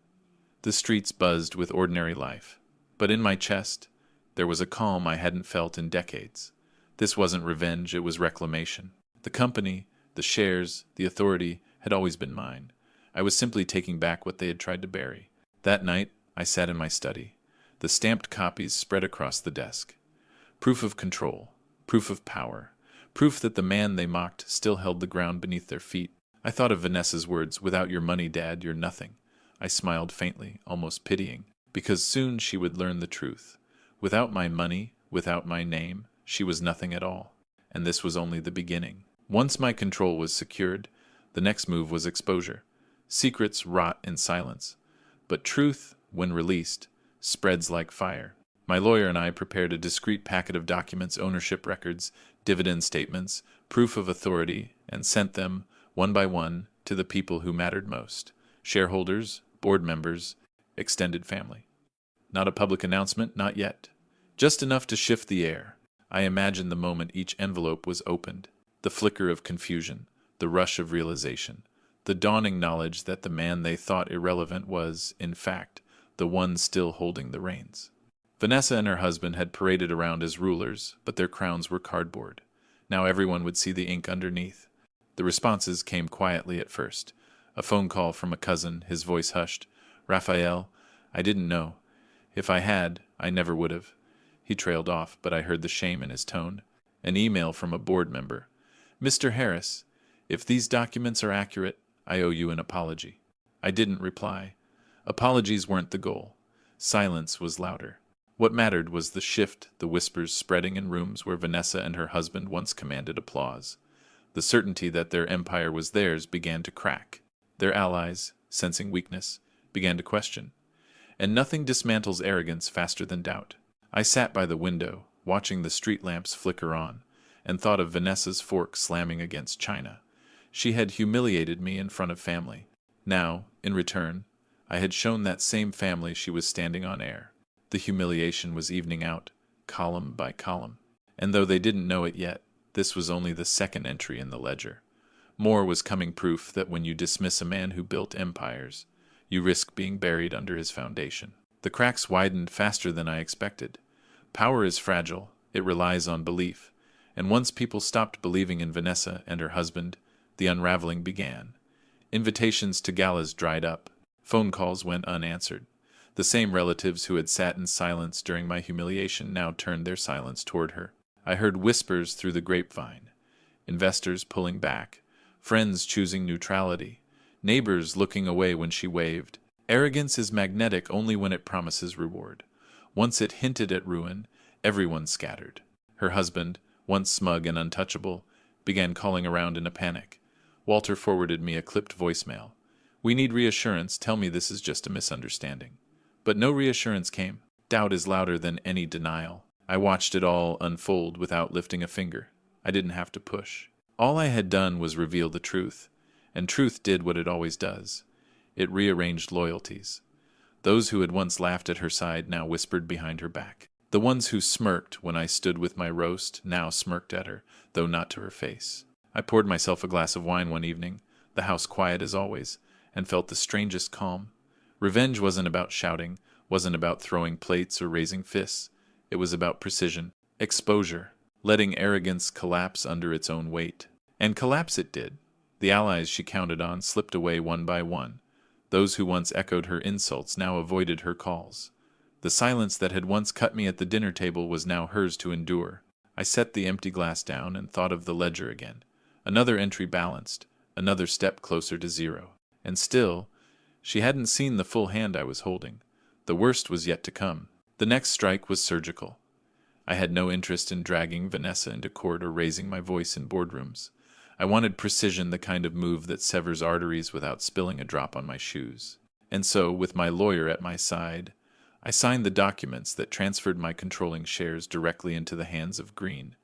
The streets buzzed with ordinary life. But in my chest, there was a calm I hadn't felt in decades. This wasn't revenge, it was reclamation. The company, the shares, the authority had always been mine. I was simply taking back what they had tried to bury. That night, I sat in my study. The stamped copies spread across the desk. Proof of control, proof of power, proof that the man they mocked still held the ground beneath their feet. I thought of Vanessa's words, "Without your money, Dad, you're nothing." I smiled faintly, almost pitying, because soon she would learn the truth. Without my money, without my name, she was nothing at all. And this was only the beginning. Once my control was secured, the next move was exposure. Secrets rot in silence, but truth, when released, spreads like fire. My lawyer and I prepared a discreet packet of documents, ownership records, dividend statements, proof of authority, and sent them, one by one, to the people who mattered most: shareholders, board members, extended family. Not a public announcement, not yet. Just enough to shift the air. I imagined the moment each envelope was opened, the flicker of confusion, the rush of realization, the dawning knowledge that the man they thought irrelevant was, in fact, the one still holding the reins. Vanessa and her husband had paraded around as rulers, but their crowns were cardboard. Now everyone would see the ink underneath. The responses came quietly at first. A phone call from a cousin, his voice hushed. "Raphael, I didn't know. If I had, I never would have." He trailed off, but I heard the shame in his tone. An email from a board member. "Mr. Harris, if these documents are accurate, I owe you an apology." I didn't reply. Apologies weren't the goal. Silence was louder. What mattered was the shift, the whispers spreading in rooms where Vanessa and her husband once commanded applause. The certainty that their empire was theirs began to crack. Their allies, sensing weakness, began to question. And nothing dismantles arrogance faster than doubt. I sat by the window, watching the street lamps flicker on, and thought of Vanessa's fork slamming against china. She had humiliated me in front of family. Now, in return, I had shown that same family she was standing on air. The humiliation was evening out, column by column. And though they didn't know it yet, this was only the second entry in the ledger. More was coming, proof that when you dismiss a man who built empires, you risk being buried under his foundation. The cracks widened faster than I expected. Power is fragile, it relies on belief, and once people stopped believing in Vanessa and her husband, the unraveling began. Invitations to galas dried up. Phone calls went unanswered. The same relatives who had sat in silence during my humiliation now turned their silence toward her. I heard whispers through the grapevine. Investors pulling back, friends choosing neutrality, neighbors looking away when she waved. Arrogance is magnetic only when it promises reward. Once it hinted at ruin, everyone scattered. Her husband, once smug and untouchable, began calling around in a panic. Walter forwarded me a clipped voicemail. "We need reassurance, tell me this is just a misunderstanding." But no reassurance came. Doubt is louder than any denial. I watched it all unfold without lifting a finger. I didn't have to push. All I had done was reveal the truth, and truth did what it always does. It rearranged loyalties. Those who had once laughed at her side now whispered behind her back. The ones who smirked when I stood with my roast now smirked at her, though not to her face. I poured myself a glass of wine one evening, the house quiet as always, and felt the strangest calm. Revenge wasn't about shouting, wasn't about throwing plates or raising fists. It was about precision, exposure, letting arrogance collapse under its own weight. And collapse it did. The allies she counted on slipped away one by one. Those who once echoed her insults now avoided her calls. The silence that had once cut me at the dinner table was now hers to endure. I set the empty glass down and thought of the ledger again. Another entry balanced, another step closer to zero. And still, she hadn't seen the full hand I was holding. The worst was yet to come. The next strike was surgical. I had no interest in dragging Vanessa into court or raising my voice in boardrooms. I wanted precision, the kind of move that severs arteries without spilling a drop on my shoes. And so, with my lawyer at my side, I signed the documents that transferred my controlling shares directly into the hands of Green,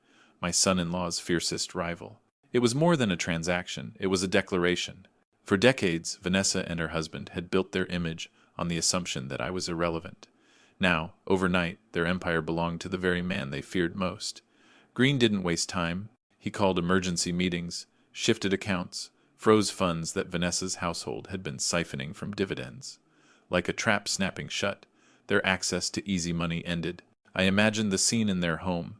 my son-in-law's fiercest rival. It was more than a transaction, it was a declaration. For decades, Vanessa and her husband had built their image on the assumption that I was irrelevant. Now, overnight, their empire belonged to the very man they feared most. Green didn't waste time. He called emergency meetings, shifted accounts, froze funds that Vanessa's household had been siphoning from dividends. Like a trap snapping shut, their access to easy money ended. I imagined the scene in their home,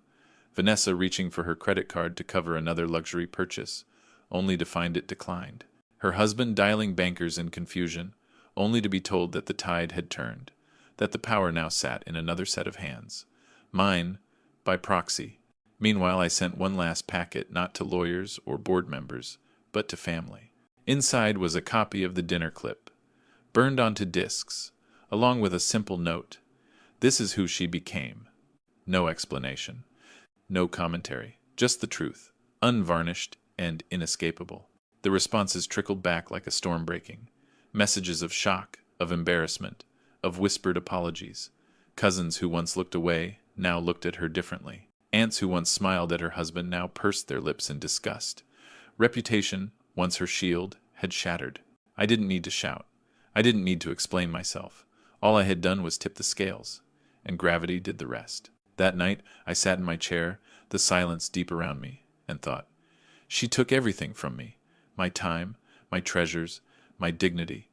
Vanessa reaching for her credit card to cover another luxury purchase, only to find it declined. Her husband dialing bankers in confusion, only to be told that the tide had turned, that the power now sat in another set of hands. Mine, by proxy. Meanwhile, I sent one last packet not to lawyers or board members, but to family. Inside was a copy of the dinner clip, burned onto discs, along with a simple note. This is who she became. No explanation. No commentary. Just the truth, unvarnished and inescapable. The responses trickled back like a storm breaking. Messages of shock, of embarrassment, of whispered apologies. Cousins who once looked away now looked at her differently. Aunts who once smiled at her husband now pursed their lips in disgust. Reputation, once her shield, had shattered. I didn't need to shout. I didn't need to explain myself. All I had done was tip the scales, and gravity did the rest. That night, I sat in my chair, the silence deep around me, and thought, she took everything from me. My time, my treasures, my dignity.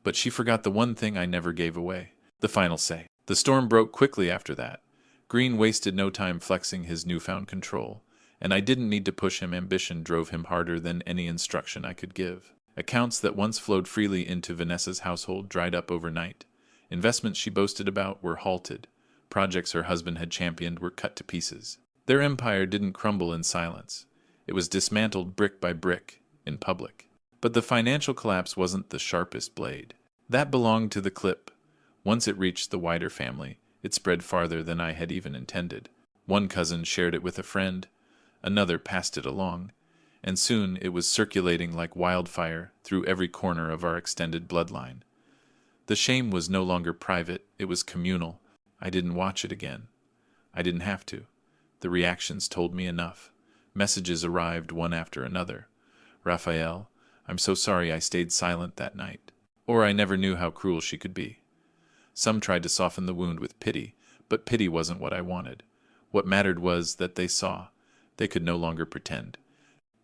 But she forgot the one thing I never gave away, the final say. The storm broke quickly after that. Green wasted no time flexing his newfound control, And I didn't need to push him. Ambition drove him harder than any instruction I could give. Accounts that once flowed freely into Vanessa's household dried up overnight. Investments she boasted about were halted. Projects her husband had championed were cut to pieces. Their empire didn't crumble in silence. It was dismantled brick by brick, in public. But the financial collapse wasn't the sharpest blade. That belonged to the clip. Once it reached the wider family, it spread farther than I had even intended. One cousin shared it with a friend. Another passed it along. And soon it was circulating like wildfire through every corner of our extended bloodline. The shame was no longer private, it was communal. I didn't watch it again. I didn't have to. The reactions told me enough. Messages arrived one after another. Raphael, I'm so sorry I stayed silent that night. Or I never knew how cruel she could be. Some tried to soften the wound with pity, but pity wasn't what I wanted. What mattered was that they saw. They could no longer pretend.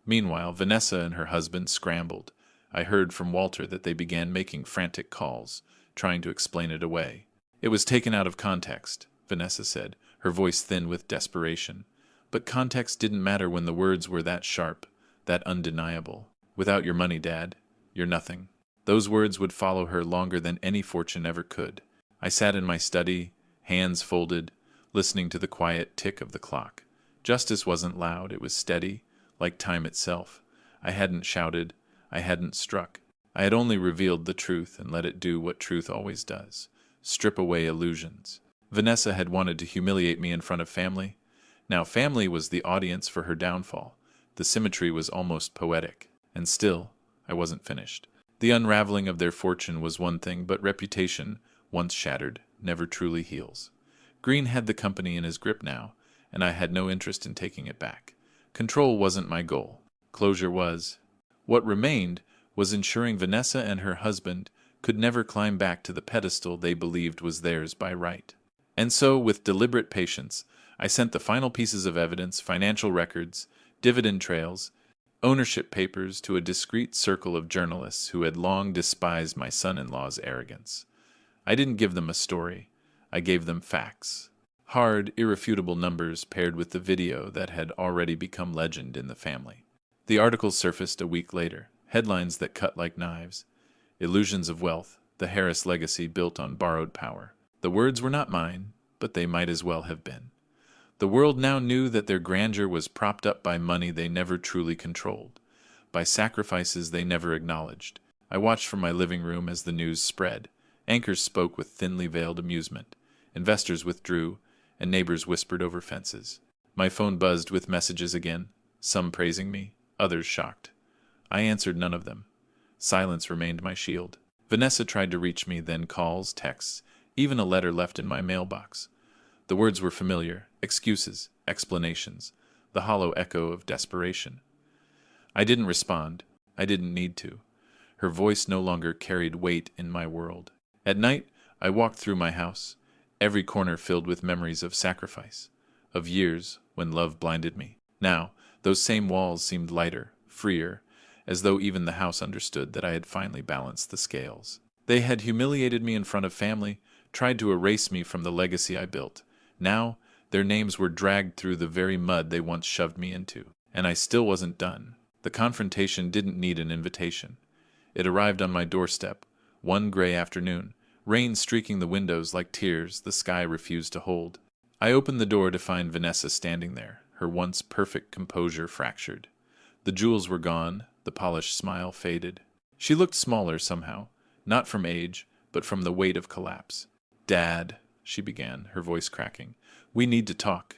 Meanwhile, Vanessa and her husband scrambled. I heard from Walter that they began making frantic calls, trying to explain it away. It was taken out of context, Vanessa said, her voice thin with desperation. But context didn't matter when the words were that sharp, that undeniable. Without your money, Dad, you're nothing. Those words would follow her longer than any fortune ever could. I sat in my study, hands folded, listening to the quiet tick of the clock. Justice wasn't loud, it was steady, like time itself. I hadn't shouted, I hadn't struck. I had only revealed the truth and let it do what truth always does. Strip away illusions. Vanessa had wanted to humiliate me in front of family. Now family was the audience for her downfall. The symmetry was almost poetic. And still, I wasn't finished. The unraveling of their fortune was one thing, but reputation, once shattered, never truly heals. Green had the company in his grip now, and I had no interest in taking it back. Control wasn't my goal. Closure was. What remained was ensuring Vanessa and her husband could never climb back to the pedestal they believed was theirs by right. And so, with deliberate patience, I sent the final pieces of evidence, financial records, dividend trails, ownership papers to a discreet circle of journalists who had long despised my son-in-law's arrogance. I didn't give them a story. I gave them facts. Hard, irrefutable numbers paired with the video that had already become legend in the family. The articles surfaced a week later, headlines that cut like knives. Illusions of wealth, the Harris legacy built on borrowed power. The words were not mine, but they might as well have been. The world now knew that their grandeur was propped up by money they never truly controlled, by sacrifices they never acknowledged. I watched from my living room as the news spread. Anchors spoke with thinly veiled amusement. Investors withdrew, and neighbors whispered over fences. My phone buzzed with messages again, some praising me, others shocked. I answered none of them. Silence remained my shield. Vanessa tried to reach me, then calls, texts, even a letter left in my mailbox. The words were familiar, excuses, explanations, the hollow echo of desperation. I didn't respond. I didn't need to. Her voice no longer carried weight in my world. At night, I walked through my house, every corner filled with memories of sacrifice, of years when love blinded me. Now, those same walls seemed lighter, freer, as though even the house understood that I had finally balanced the scales. They had humiliated me in front of family, tried to erase me from the legacy I built. Now, their names were dragged through the very mud they once shoved me into. And I still wasn't done. The confrontation didn't need an invitation. It arrived on my doorstep, one gray afternoon, rain streaking the windows like tears the sky refused to hold. I opened the door to find Vanessa standing there, her once perfect composure fractured. The jewels were gone, the polished smile faded. She looked smaller somehow, not from age, but from the weight of collapse. "Dad," she began, her voice cracking, "we need to talk."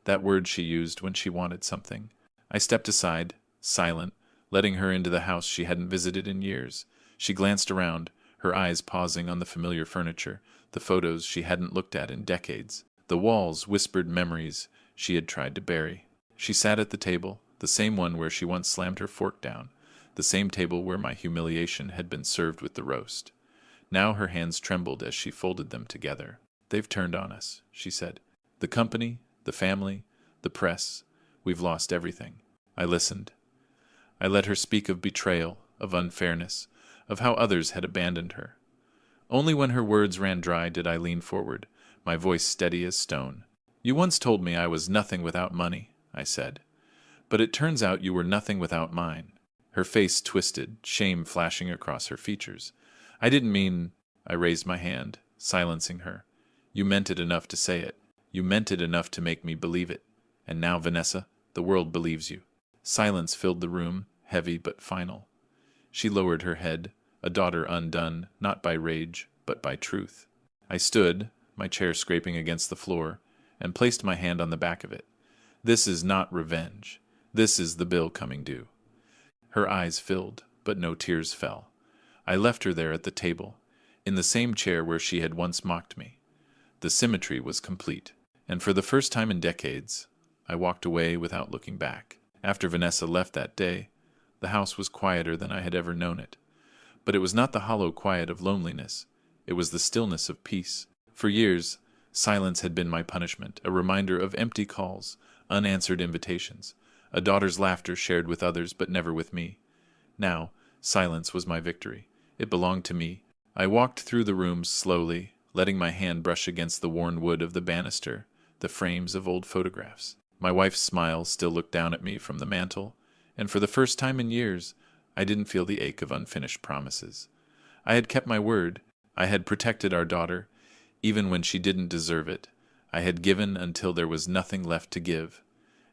That word she used when she wanted something. I stepped aside, silent, letting her into the house she hadn't visited in years. She glanced around, her eyes pausing on the familiar furniture, the photos she hadn't looked at in decades. The walls whispered memories she had tried to bury. She sat at the table, the same one where she once slammed her fork down, the same table where my humiliation had been served with the roast. Now her hands trembled as she folded them together. "They've turned on us," she said. "The company, the family, the press. We've lost everything." I listened. I let her speak of betrayal, of unfairness, of how others had abandoned her. Only when her words ran dry did I lean forward, my voice steady as stone. "You once told me I was nothing without money. I said. But it turns out you were nothing without mine. Her face twisted, shame flashing across her features. I didn't mean... I raised my hand, silencing her. You meant it enough to say it. You meant it enough to make me believe it. And now, Vanessa, the world believes you. Silence filled the room, heavy but final. She lowered her head, a daughter undone, not by rage, but by truth. I stood, my chair scraping against the floor, and placed my hand on the back of it. This is not revenge. This is the bill coming due. Her eyes filled, but no tears fell. I left her there at the table, in the same chair where she had once mocked me. The symmetry was complete, and for the first time in decades, I walked away without looking back. After Vanessa left that day, the house was quieter than I had ever known it. But it was not the hollow quiet of loneliness. It was the stillness of peace. For years, silence had been my punishment, a reminder of empty calls, unanswered invitations, a daughter's laughter shared with others but never with me. Now, silence was my victory. It belonged to me. I walked through the rooms slowly, letting my hand brush against the worn wood of the banister, the frames of old photographs. My wife's smile still looked down at me from the mantel, and for the first time in years, I didn't feel the ache of unfinished promises. I had kept my word. I had protected our daughter, even when she didn't deserve it. I had given until there was nothing left to give.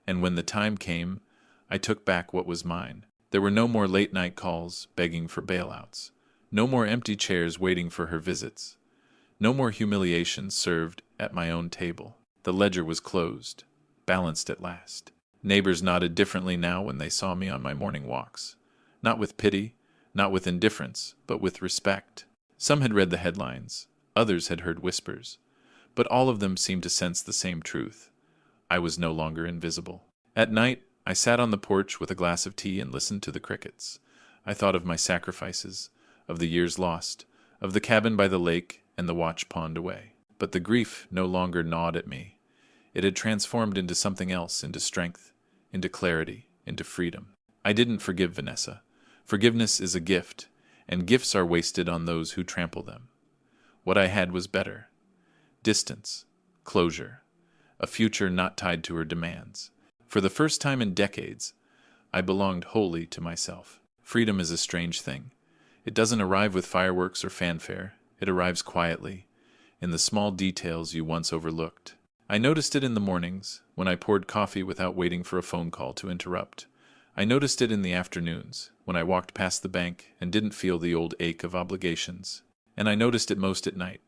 And when the time came, I took back what was mine. There were no more late-night calls begging for bailouts. No more empty chairs waiting for her visits. No more humiliation served at my own table. The ledger was closed, balanced at last. Neighbors nodded differently now when they saw me on my morning walks. Not with pity, not with indifference, but with respect. Some had read the headlines, others had heard whispers, but all of them seemed to sense the same truth. I was no longer invisible. At night, I sat on the porch with a glass of tea and listened to the crickets. I thought of my sacrifices, of the years lost, of the cabin by the lake and the watch pawned away. But the grief no longer gnawed at me. It had transformed into something else, into strength, into clarity, into freedom. I didn't forgive Vanessa. Forgiveness is a gift, and gifts are wasted on those who trample them. What I had was better. Distance, closure, a future not tied to her demands. For the first time in decades, I belonged wholly to myself. Freedom is a strange thing. It doesn't arrive with fireworks or fanfare. It arrives quietly, in the small details you once overlooked. I noticed it in the mornings, when I poured coffee without waiting for a phone call to interrupt. I noticed it in the afternoons, when I walked past the bank and didn't feel the old ache of obligations. And I noticed it most at night,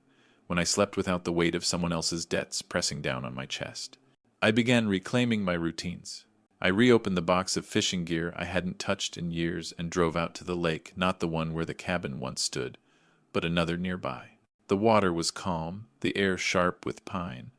when I slept without the weight of someone else's debts pressing down on my chest. I began reclaiming my routines. I reopened the box of fishing gear I hadn't touched in years and drove out to the lake, not the one where the cabin once stood, but another nearby. The water was calm, the air sharp with pine,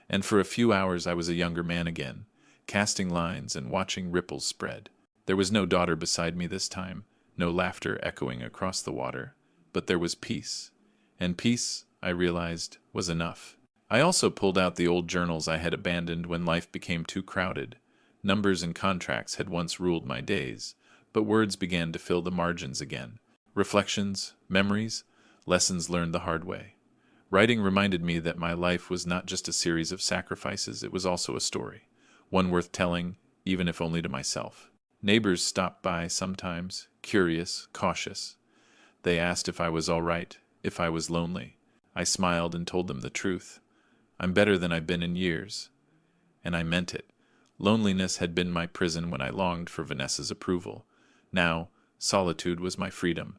and for a few hours I was a younger man again, casting lines and watching ripples spread. There was no daughter beside me this time, no laughter echoing across the water, but there was peace. And peace, I realized, was enough. I also pulled out the old journals I had abandoned when life became too crowded. Numbers and contracts had once ruled my days, but words began to fill the margins again. Reflections, memories, lessons learned the hard way. Writing reminded me that my life was not just a series of sacrifices, it was also a story, one worth telling, even if only to myself. Neighbors stopped by sometimes, curious, cautious. They asked if I was all right, if I was lonely. I smiled and told them the truth. I'm better than I've been in years. And I meant it. Loneliness had been my prison when I longed for Vanessa's approval. Now, solitude was my freedom.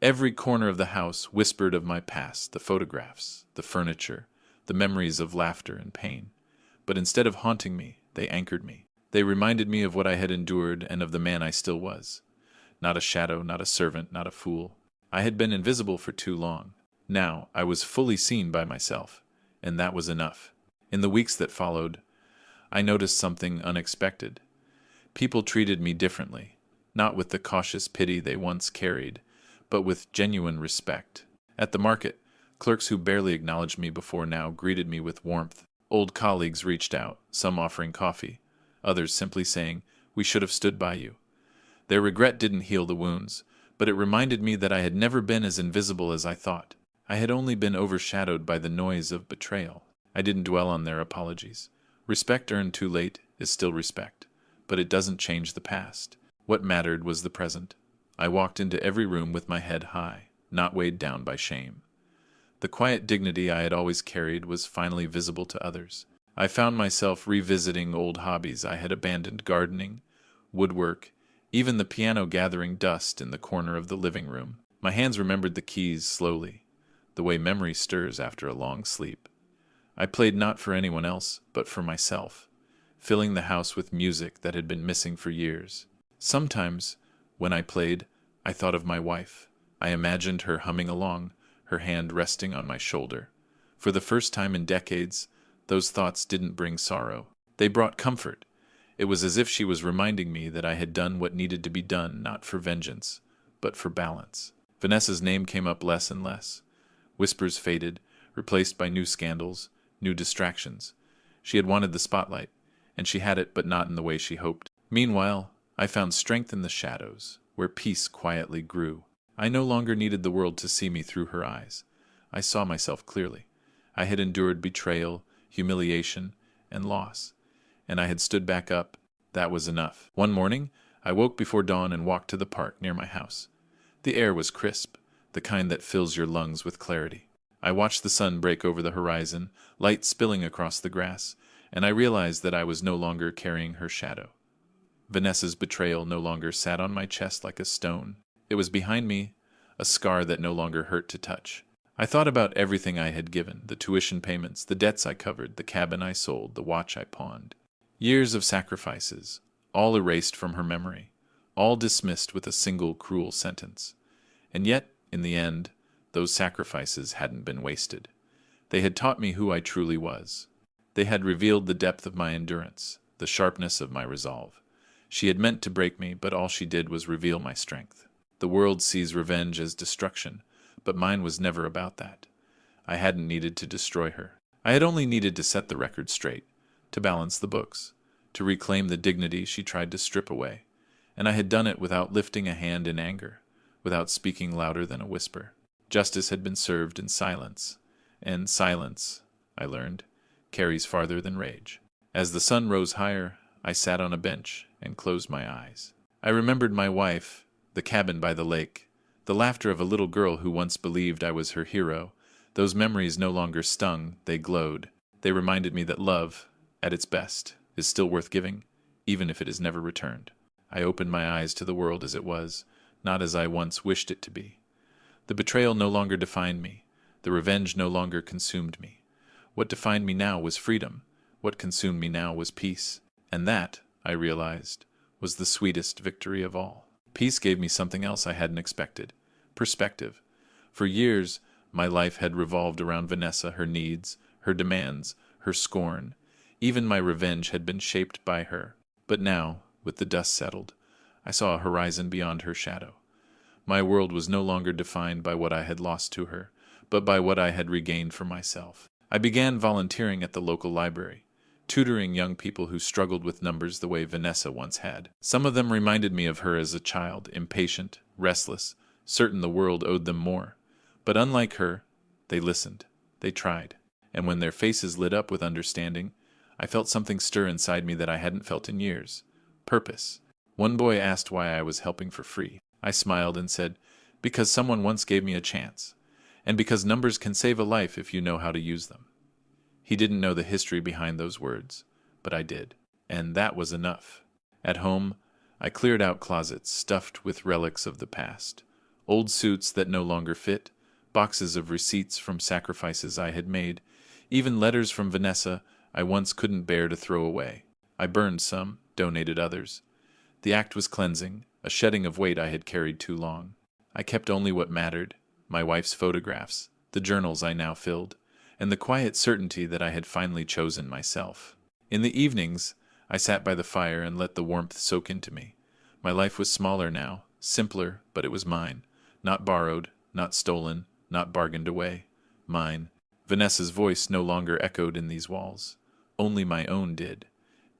Every corner of the house whispered of my past, the photographs, the furniture, the memories of laughter and pain. But instead of haunting me, they anchored me. They reminded me of what I had endured and of the man I still was. Not a shadow, not a servant, not a fool. I had been invisible for too long. Now I was fully seen by myself, and that was enough. In the weeks that followed, I noticed something unexpected. People treated me differently, not with the cautious pity they once carried, but with genuine respect. At the market, clerks who barely acknowledged me before now greeted me with warmth. Old colleagues reached out, some offering coffee, others simply saying, "We should have stood by you." Their regret didn't heal the wounds, but it reminded me that I had never been as invisible as I thought. I had only been overshadowed by the noise of betrayal. I didn't dwell on their apologies. Respect earned too late is still respect, but it doesn't change the past. What mattered was the present. I walked into every room with my head high, not weighed down by shame. The quiet dignity I had always carried was finally visible to others. I found myself revisiting old hobbies I had abandoned: gardening, woodwork, even the piano gathering dust in the corner of the living room. My hands remembered the keys slowly, the way memory stirs after a long sleep. I played not for anyone else, but for myself, filling the house with music that had been missing for years. Sometimes, when I played, I thought of my wife. I imagined her humming along, her hand resting on my shoulder. For the first time in decades, those thoughts didn't bring sorrow. They brought comfort. It was as if she was reminding me that I had done what needed to be done, not for vengeance, but for balance. Vanessa's name came up less and less. Whispers faded, replaced by new scandals, new distractions. She had wanted the spotlight, and she had it, but not in the way she hoped. Meanwhile, I found strength in the shadows, where peace quietly grew. I no longer needed the world to see me through her eyes. I saw myself clearly. I had endured betrayal, humiliation, and loss, and I had stood back up. That was enough. One morning, I woke before dawn and walked to the park near my house. The air was crisp, the kind that fills your lungs with clarity. I watched the sun break over the horizon, light spilling across the grass, and I realized that I was no longer carrying her shadow. Vanessa's betrayal no longer sat on my chest like a stone. It was behind me, a scar that no longer hurt to touch. I thought about everything I had given: the tuition payments, the debts I covered, the cabin I sold, the watch I pawned. Years of sacrifices, all erased from her memory, all dismissed with a single cruel sentence. And yet, in the end, those sacrifices hadn't been wasted. They had taught me who I truly was. They had revealed the depth of my endurance, the sharpness of my resolve. She had meant to break me, but all she did was reveal my strength. The world sees revenge as destruction, but mine was never about that. I hadn't needed to destroy her. I had only needed to set the record straight, to balance the books, to reclaim the dignity she tried to strip away. And I had done it without lifting a hand in anger, without speaking louder than a whisper. Justice had been served in silence, and silence, I learned, carries farther than rage. As the sun rose higher, I sat on a bench and closed my eyes. I remembered my wife, the cabin by the lake, the laughter of a little girl who once believed I was her hero. Those memories no longer stung, they glowed. They reminded me that love, at its best, is still worth giving, even if it is never returned. I opened my eyes to the world as it was, not as I once wished it to be. The betrayal no longer defined me. The revenge no longer consumed me. What defined me now was freedom. What consumed me now was peace. And that, I realized, was the sweetest victory of all. Peace gave me something else I hadn't expected: perspective. For years, my life had revolved around Vanessa, her needs, her demands, her scorn. Even my revenge had been shaped by her. But now, with the dust settled, I saw a horizon beyond her shadow. My world was no longer defined by what I had lost to her, but by what I had regained for myself. I began volunteering at the local library, tutoring young people who struggled with numbers the way Vanessa once had. Some of them reminded me of her as a child, impatient, restless, certain the world owed them more. But unlike her, they listened, they tried, and when their faces lit up with understanding, I felt something stir inside me that I hadn't felt in years: purpose. One boy asked why I was helping for free. I smiled and said, because someone once gave me a chance, and because numbers can save a life if you know how to use them. He didn't know the history behind those words, but I did, and that was enough. At home, I cleared out closets stuffed with relics of the past, old suits that no longer fit, boxes of receipts from sacrifices I had made, even letters from Vanessa I once couldn't bear to throw away. I burned some, donated others. The act was cleansing, a shedding of weight I had carried too long. I kept only what mattered: my wife's photographs, the journals I now filled, and the quiet certainty that I had finally chosen myself. In the evenings, I sat by the fire and let the warmth soak into me. My life was smaller now, simpler, but it was mine. Not borrowed, not stolen, not bargained away. Mine. Vanessa's voice no longer echoed in these walls. Only my own did,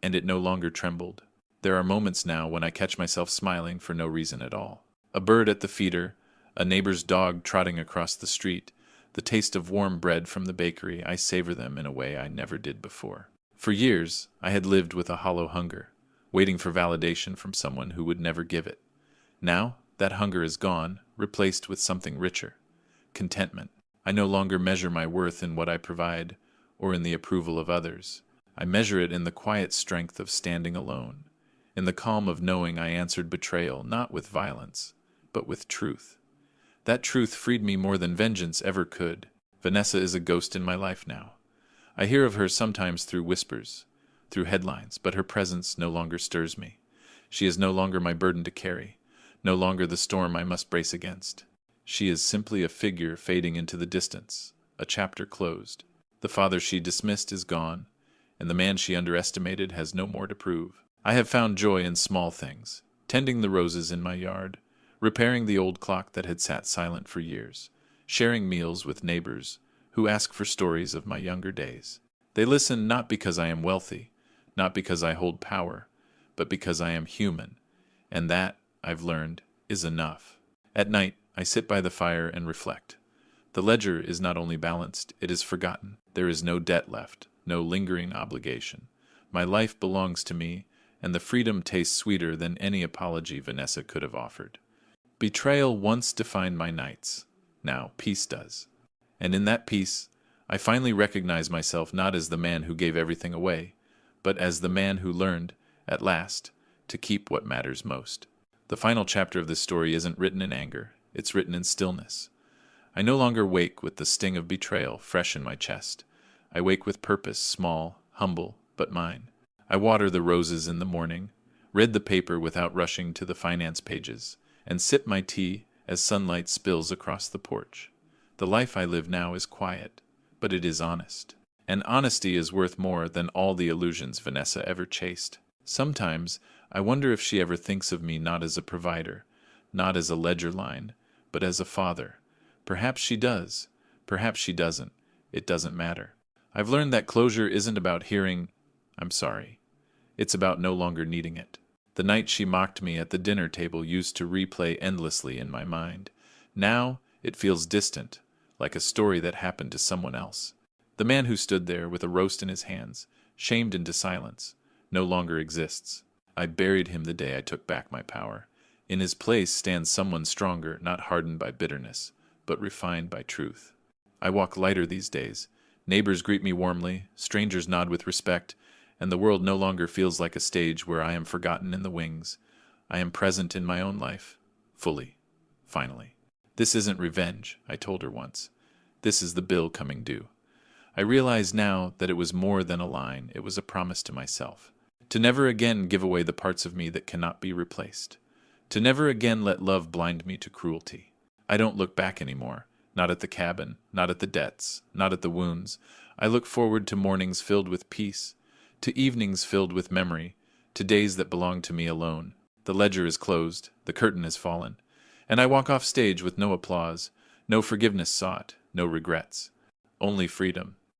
and it no longer trembled. There are moments now when I catch myself smiling for no reason at all. A bird at the feeder, a neighbor's dog trotting across the street, the taste of warm bread from the bakery, I savor them in a way I never did before. For years, I had lived with a hollow hunger, waiting for validation from someone who would never give it. Now, that hunger is gone, replaced with something richer. Contentment. I no longer measure my worth in what I provide, or in the approval of others. I measure it in the quiet strength of standing alone, in the calm of knowing I answered betrayal not with violence, but with truth. That truth freed me more than vengeance ever could. Vanessa is a ghost in my life now. I hear of her sometimes through whispers, through headlines, but her presence no longer stirs me. She is no longer my burden to carry, no longer the storm I must brace against. She is simply a figure fading into the distance, a chapter closed. The father she dismissed is gone, and the man she underestimated has no more to prove. I have found joy in small things, tending the roses in my yard, repairing the old clock that had sat silent for years, sharing meals with neighbors who ask for stories of my younger days. They listen not because I am wealthy, not because I hold power, but because I am human, and that, I've learned, is enough. At night, I sit by the fire and reflect. The ledger is not only balanced, it is forgotten. There is no debt left, no lingering obligation. My life belongs to me, and the freedom tastes sweeter than any apology Vanessa could have offered. Betrayal once defined my nights. Now peace does. And in that peace, I finally recognize myself not as the man who gave everything away, but as the man who learned, at last, to keep what matters most. The final chapter of this story isn't written in anger, it's written in stillness. I no longer wake with the sting of betrayal fresh in my chest. I wake with purpose, small, humble, but mine. I water the roses in the morning, read the paper without rushing to the finance pages, and sip my tea as sunlight spills across the porch. The life I live now is quiet, but it is honest. And honesty is worth more than all the illusions Vanessa ever chased. Sometimes, I wonder if she ever thinks of me not as a provider, not as a ledger line, but as a father. Perhaps she does. Perhaps she doesn't. It doesn't matter. I've learned that closure isn't about hearing, "I'm sorry." It's about no longer needing it. The night she mocked me at the dinner table used to replay endlessly in my mind. Now, it feels distant, like a story that happened to someone else. The man who stood there with a roast in his hands, shamed into silence, no longer exists. I buried him the day I took back my power. In his place stands someone stronger, not hardened by bitterness, but refined by truth. I walk lighter these days. Neighbors greet me warmly, strangers nod with respect, and the world no longer feels like a stage where I am forgotten in the wings. I am present in my own life, fully, finally. This isn't revenge, I told her once. This is the bill coming due. I realize now that it was more than a line, it was a promise to myself. To never again give away the parts of me that cannot be replaced. To never again let love blind me to cruelty. I don't look back anymore, not at the cabin, not at the debts, not at the wounds. I look forward to mornings filled with peace, to evenings filled with memory, to days that belong to me alone. The ledger is closed, the curtain has fallen, and I walk off stage with no applause, no forgiveness sought, no regrets. Only freedom,